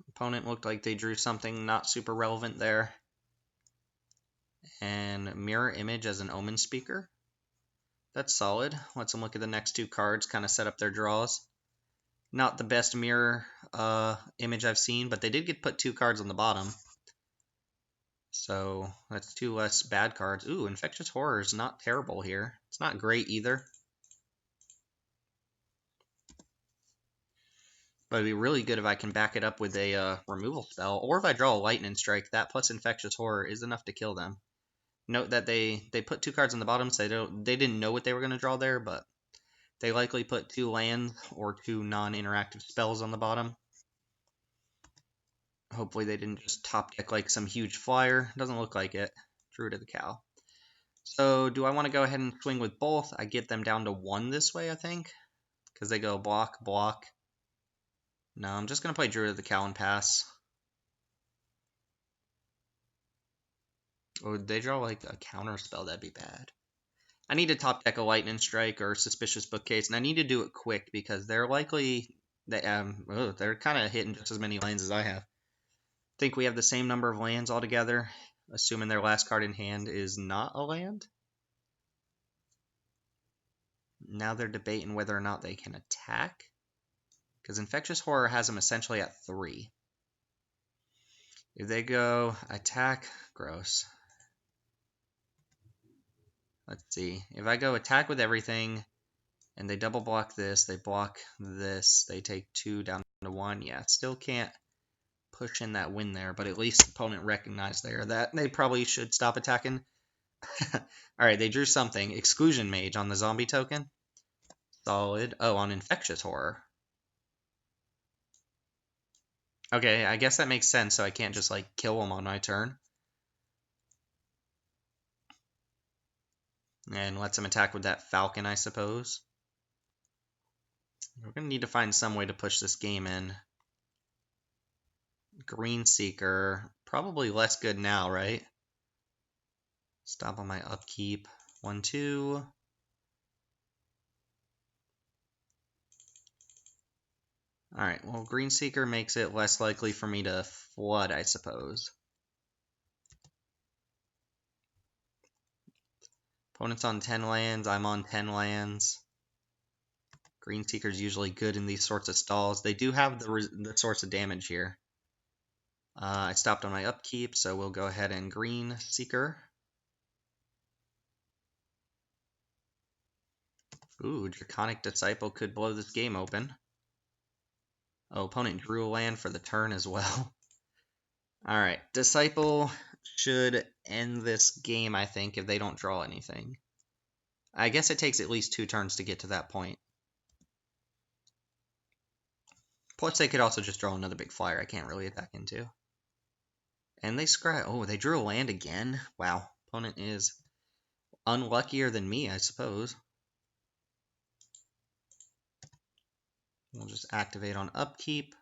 Opponent looked like they drew something not super relevant there. And Mirror Image as an Omen Speaker. That's solid. Let's them look at the next two cards, kind of set up their draws. Not the best mirror image I've seen, but they did get put 2 cards on the bottom. So that's 2 less bad cards. Ooh, Infectious Horror is not terrible here. It's not great either. But it'd be really good if I can back it up with a removal spell. Or if I draw a Lightning Strike, that plus Infectious Horror is enough to kill them. Note that they put 2 cards on the bottom, so they didn't know what they were going to draw there, but they likely put 2 lands or 2 non-interactive spells on the bottom. Hopefully they didn't just top deck like some huge flyer. Doesn't look like it. Druid of the Cow. So do I want to go ahead and swing with both? I get them down to 1 this way, I think. Because they go block, block. No, I'm just going to play Druid of the Cow and pass. Or would they draw like a counter spell? That'd be bad. I need to top deck a Lightning Strike or Suspicious Bookcase, and I need to do it quick because they're likely they're kind of hitting just as many lands as I have. I think we have the same number of lands altogether, assuming their last card in hand is not a land. Now they're debating whether or not they can attack, because Infectious Horror has them essentially at 3. If they go attack, gross. Let's see. If I go attack with everything, and they double block this, they block this, they take 2 down to 1. Yeah, still can't push in that win there, but at least the opponent recognized there that they probably should stop attacking. Alright, they drew something. Exclusion Mage on the zombie token. Solid. Oh, on Infectious Horror. Okay, I guess that makes sense, so I can't just, like, kill them on my turn. And lets him attack with that Falcon, I suppose. We're going to need to find some way to push this game in. Green Seeker. Probably less good now, right? Stop on my upkeep. 1, 2. Alright, well, Green Seeker makes it less likely for me to flood, I suppose. Opponent's on 10 lands, I'm on 10 lands. Green Seeker's usually good in these sorts of stalls. They do have the source of damage here. I stopped on my upkeep, so we'll go ahead and Green Seeker. Ooh, Draconic Disciple could blow this game open. Oh, opponent drew a land for the turn as well. Alright, Disciple should end this game, I think, if they don't draw anything. I guess it takes at least 2 turns to get to that point. Plus, they could also just draw another big flyer I can't really attack into. And they scry. Oh, they drew a land again? Wow. Opponent is unluckier than me, I suppose. We'll just activate on upkeep.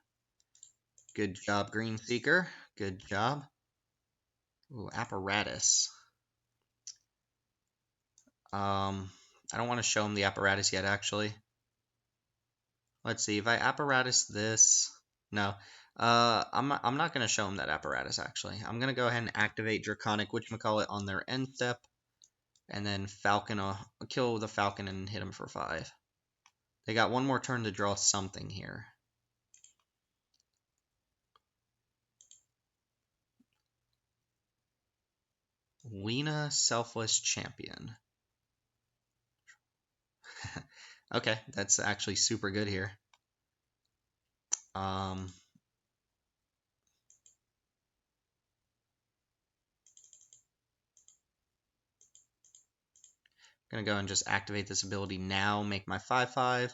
Good job, Green Seeker. Good job. Ooh, Apparatus. I don't want to show him the Apparatus yet, actually. Let's see, if I Apparatus this... No. I'm not going to show him that Apparatus, actually. I'm going to go ahead and activate Draconic whatchamacallit on their end step. And then Falcon, kill the Falcon and hit him for 5. They got one more turn to draw something here. Lena, Selfless Champion. Okay, that's actually super good here. Gonna go and just activate this ability now, make my 5/5.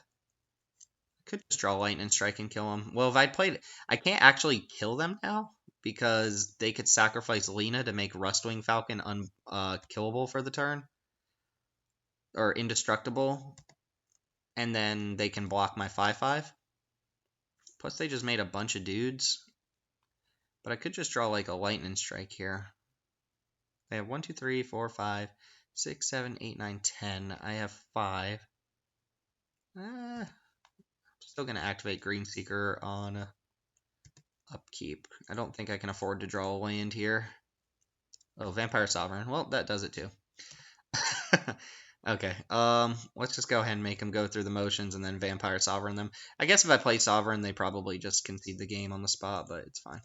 Could just draw Lightning Strike and kill him. Well, if I'd played... I can't actually kill them now, because they could sacrifice Lena to make Rustwing Falcon unkillable for the turn. Or indestructible. And then they can block my 5/5. Plus they just made a bunch of dudes. But I could just draw like a Lightning Strike here. I have 1, 2, 3, 4, 5, 6, 7, 8, 9, 10. I have 5. Still going to activate Green Seeker on upkeep. I don't think I can afford to draw a land here. Oh, Vampire Sovereign. Well, that does it too. Okay, let's just go ahead and make them go through the motions and then Vampire Sovereign them. I guess if I play Sovereign, they probably just concede the game on the spot, but it's fine.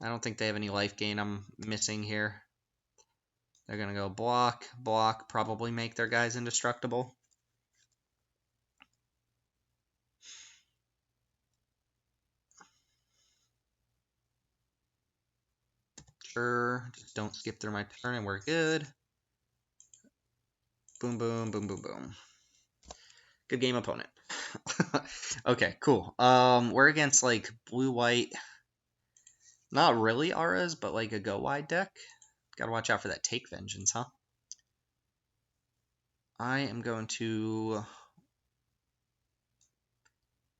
I don't think they have any life gain I'm missing here. They're going to go block, block, probably make their guys indestructible. Sure, just don't skip through my turn and we're good. Boom, boom, boom, boom, boom. Good game, opponent. Okay, cool. We're against, like, blue-white, not really auras, but like a go-wide deck. Gotta watch out for that Take Vengeance, huh? I am going to...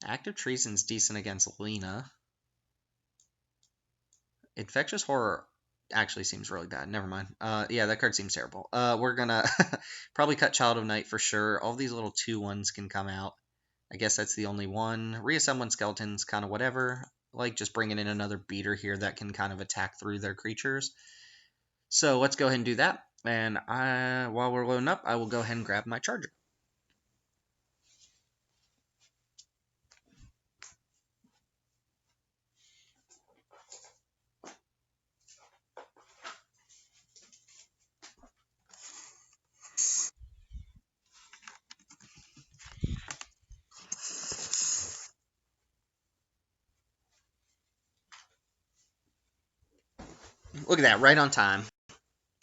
Active Treason's decent against Lena. Infectious Horror actually seems really bad. Never mind. Yeah, that card seems terrible. We're gonna probably cut Child of Night for sure. All these little 2/1s can come out. I guess that's the only one. Reassembling Skeletons, kind of whatever. Like just bringing in another beater here that can kind of attack through their creatures. So let's go ahead and do that. And while we're loading up, I will go ahead and grab my charger. Look at that, right on time.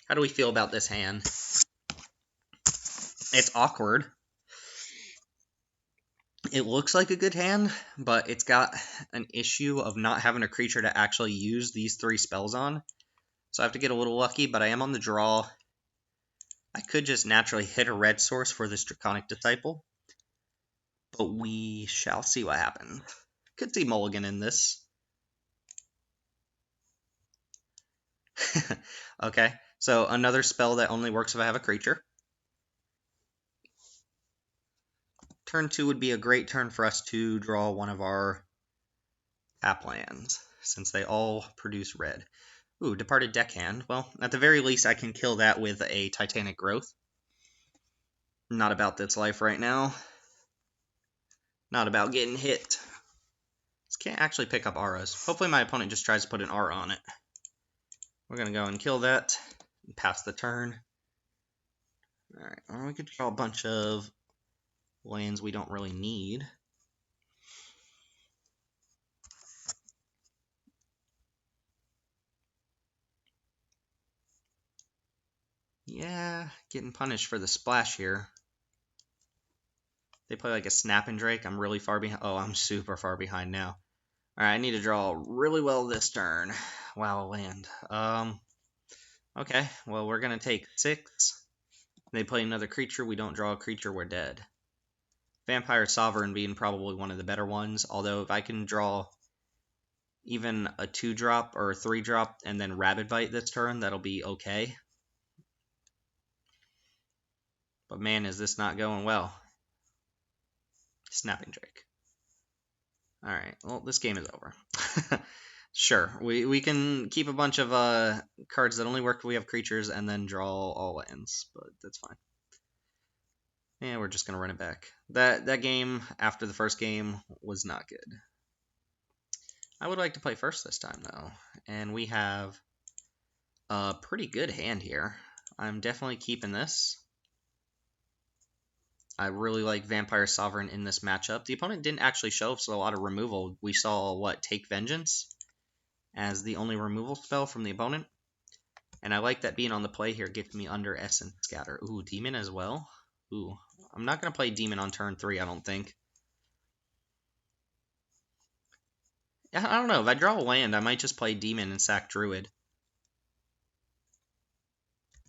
How do we feel about this hand? It's awkward. It looks like a good hand, but it's got an issue of not having a creature to actually use these 3 spells on. So I have to get a little lucky, but I am on the draw. I could just naturally hit a red source for this Draconic Disciple. But we shall see what happens. Could see Mulligan in this. Okay, so another spell that only works if I have a creature. Turn 2 would be a great turn for us to draw one of our tap lands, since they all produce red. Ooh, Departed Deckhand. Well, at the very least, I can kill that with a Titanic Growth. Not about this life right now. Not about getting hit. This can't actually pick up auras. Hopefully my opponent just tries to put an aura on it. We're going to go and kill that and pass the turn. Alright, well, we could draw a bunch of lands we don't really need. Yeah, getting punished for the splash here. They play like a Snapping Drake. I'm really far behind. Oh, I'm super far behind now. Alright, I need to draw really well this turn. Wow, a land. Okay, well, we're going to take 6. They play another creature. We don't draw a creature, we're dead. Vampire Sovereign being probably one of the better ones. Although, if I can draw even a 2-drop or a 3-drop and then Rabid Bite this turn, that'll be okay. But man, is this not going well. Snapping Drake. Alright, well, this game is over. Sure, we can keep a bunch of cards that only work if we have creatures and then draw all lands, but that's fine. Yeah, we're just going to run it back. That game, after the first game, was not good. I would like to play first this time, though. And we have a pretty good hand here. I'm definitely keeping this. I really like Vampire Sovereign in this matchup. The opponent didn't actually show us a lot of removal. We saw, what, Take Vengeance as the only removal spell from the opponent. And I like that being on the play here gets me under Essence Scatter. Ooh, Demon as well. Ooh, I'm not going to play Demon on turn 3, I don't think. I don't know. If I draw a land, I might just play Demon and sack Druid.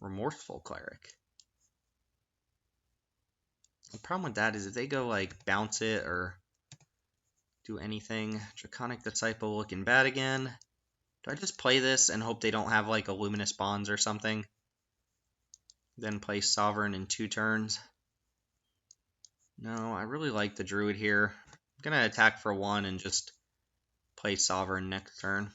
Remorseful Cleric. The problem with that is if they go, like, bounce it or do anything. Draconic Disciple looking bad again. Do I just play this and hope they don't have, like, a Luminous Bonds or something? Then play Sovereign in 2 turns? No, I really like the Druid here. I'm going to attack for 1 and just play Sovereign next turn.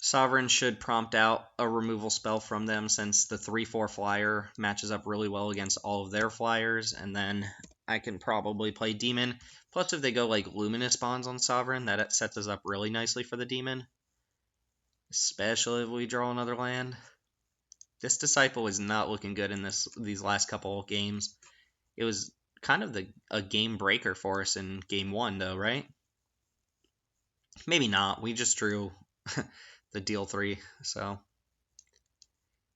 Sovereign should prompt out a removal spell from them since the 3/4 flyer matches up really well against all of their flyers, and then I can probably play Demon. Plus, if they go like Luminous Bonds on Sovereign, that sets us up really nicely for the Demon. Especially if we draw another land. This Disciple is not looking good in these last couple games. It was kind of a game breaker for us in game 1, though, right? Maybe not. We just drew the deal 3, so.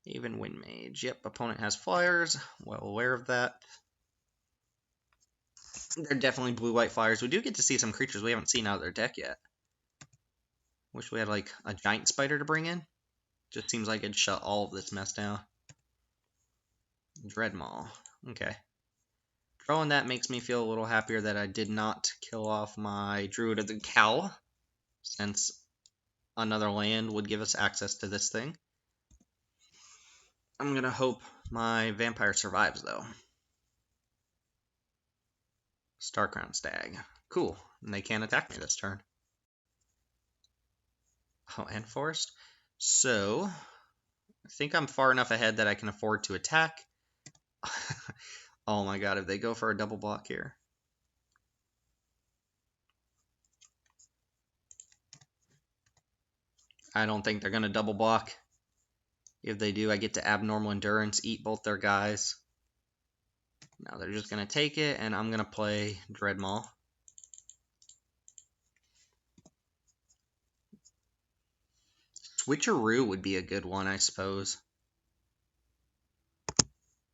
Even Wind Mage. Yep, opponent has flyers. Well aware of that. They're definitely blue-white flyers. We do get to see some creatures we haven't seen out of their deck yet. Wish we had, like, a giant spider to bring in. Just seems like it'd shut all of this mess down. Dreadmaw. Okay. Drawing that makes me feel a little happier that I did not kill off my Druid of the Cowl, since another land would give us access to this thing. I'm going to hope my vampire survives, though. Starcrown Stag. Cool. And they can't attack me this turn. Oh, and Forest. So, I think I'm far enough ahead that I can afford to attack. Oh my god, if they go for a double block here. I don't think they're going to double block. If they do, I get to Abnormal Endurance, eat both their guys. Now they're just going to take it, and I'm going to play Dreadmaw. Switcheroo would be a good one, I suppose.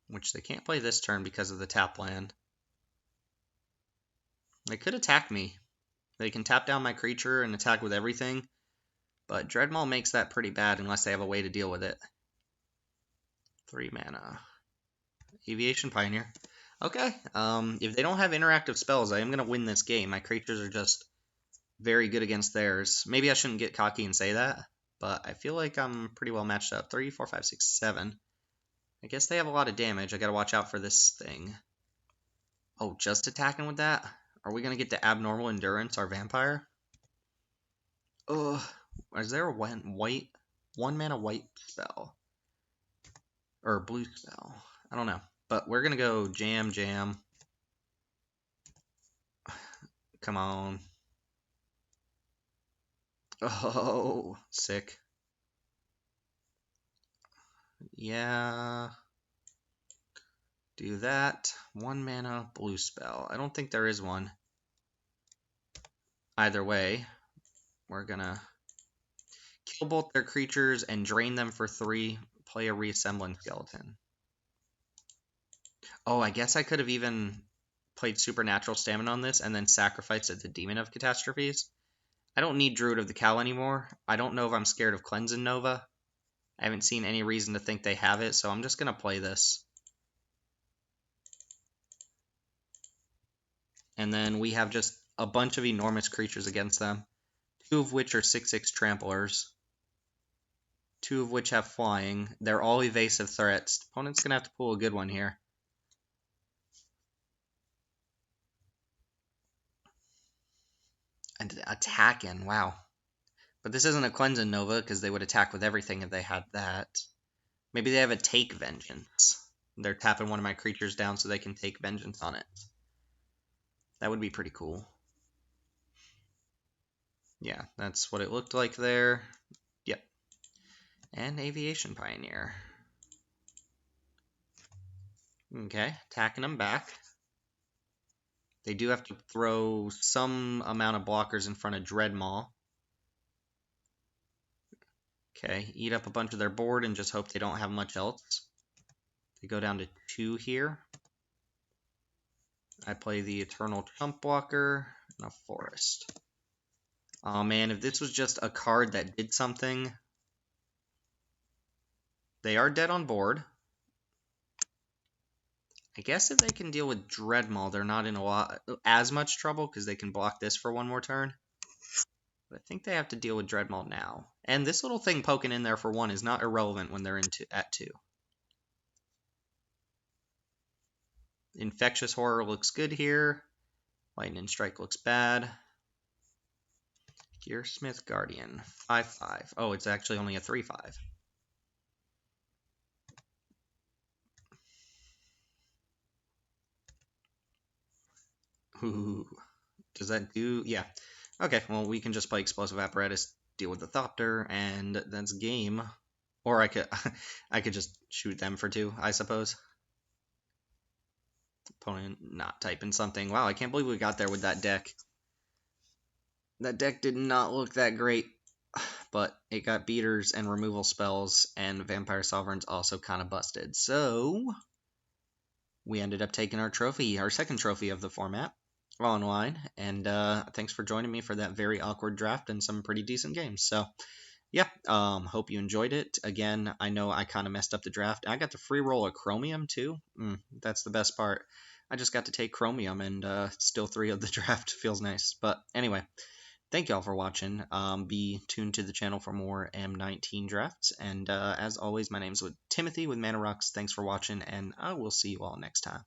Which they can't play this turn because of the tap land. They could attack me. They can tap down my creature and attack with everything. But Dreadmaw makes that pretty bad unless they have a way to deal with it. 3 mana. Aviation Pioneer. Okay, if they don't have interactive spells, I am going to win this game. My creatures are just very good against theirs. Maybe I shouldn't get cocky and say that, but I feel like I'm pretty well matched up. 3, 4, 5, 6, 7. I guess they have a lot of damage. I got to watch out for this thing. Oh, just attacking with that? Are we going to get the abnormal endurance, our vampire? Ugh. Is there a one mana white spell? Or blue spell? I don't know. But we're going to go jam, jam. Come on. Oh, sick. Yeah. Do that. One mana blue spell. I don't think there is one. Either way, we're going to kill both their creatures and drain them for 3. Play a reassembling skeleton. Oh, I guess I could have even played Supernatural Stamina on this and then sacrificed it to Demon of Catastrophes. I don't need Druid of the Cow anymore. I don't know if I'm scared of Cleansing Nova. I haven't seen any reason to think they have it, so I'm just going to play this. And then we have just a bunch of enormous creatures against them, 2 of which are 6/6 tramplers, 2 of which have flying. They're all evasive threats. Opponent's going to have to pull a good one here. And attacking, wow. But this isn't a Cleansing Nova, because they would attack with everything if they had that. Maybe they have a Take Vengeance. They're tapping one of my creatures down so they can take vengeance on it. That would be pretty cool. Yeah, that's what it looked like there. Yep. And Aviation Pioneer. Okay, attacking them back. They do have to throw some amount of blockers in front of Dreadmaw. Okay, eat up a bunch of their board and just hope they don't have much else. They go down to 2 here. I play the Eternal Chump Blocker and a Forest. Oh man, if this was just a card that did something. They are dead on board. I guess if they can deal with Dreadmaw, they're not in as much trouble because they can block this for one more turn. But I think they have to deal with Dreadmaw now. And this little thing poking in there for 1 is not irrelevant when they're at 2. Infectious Horror looks good here. Lightning Strike looks bad. Gearsmith Guardian, 5/5. Oh, it's actually only a 3/5. Ooh, does that do? Yeah. Okay, well, we can just play Explosive Apparatus, deal with the Thopter, and that's game. Or I could I could just shoot them for 2, I suppose. Opponent not typing something. Wow, I can't believe we got there with that deck. That deck did not look that great, but it got beaters and removal spells, and Vampire Sovereign's also kind of busted. So we ended up taking our trophy, our second trophy of the format, online. And thanks for joining me for that very awkward draft and some pretty decent games. So yeah, hope you enjoyed it. Again, I know I kind of messed up the draft. I got the free roll of Chromium too. That's the best part. I just got to take Chromium, and still 3 of the draft feels nice. But anyway, thank you all for watching. Be tuned to the channel for more M19 drafts. And as always, my name's Timothy with Mana Rocks. Thanks for watching, and I will see you all next time.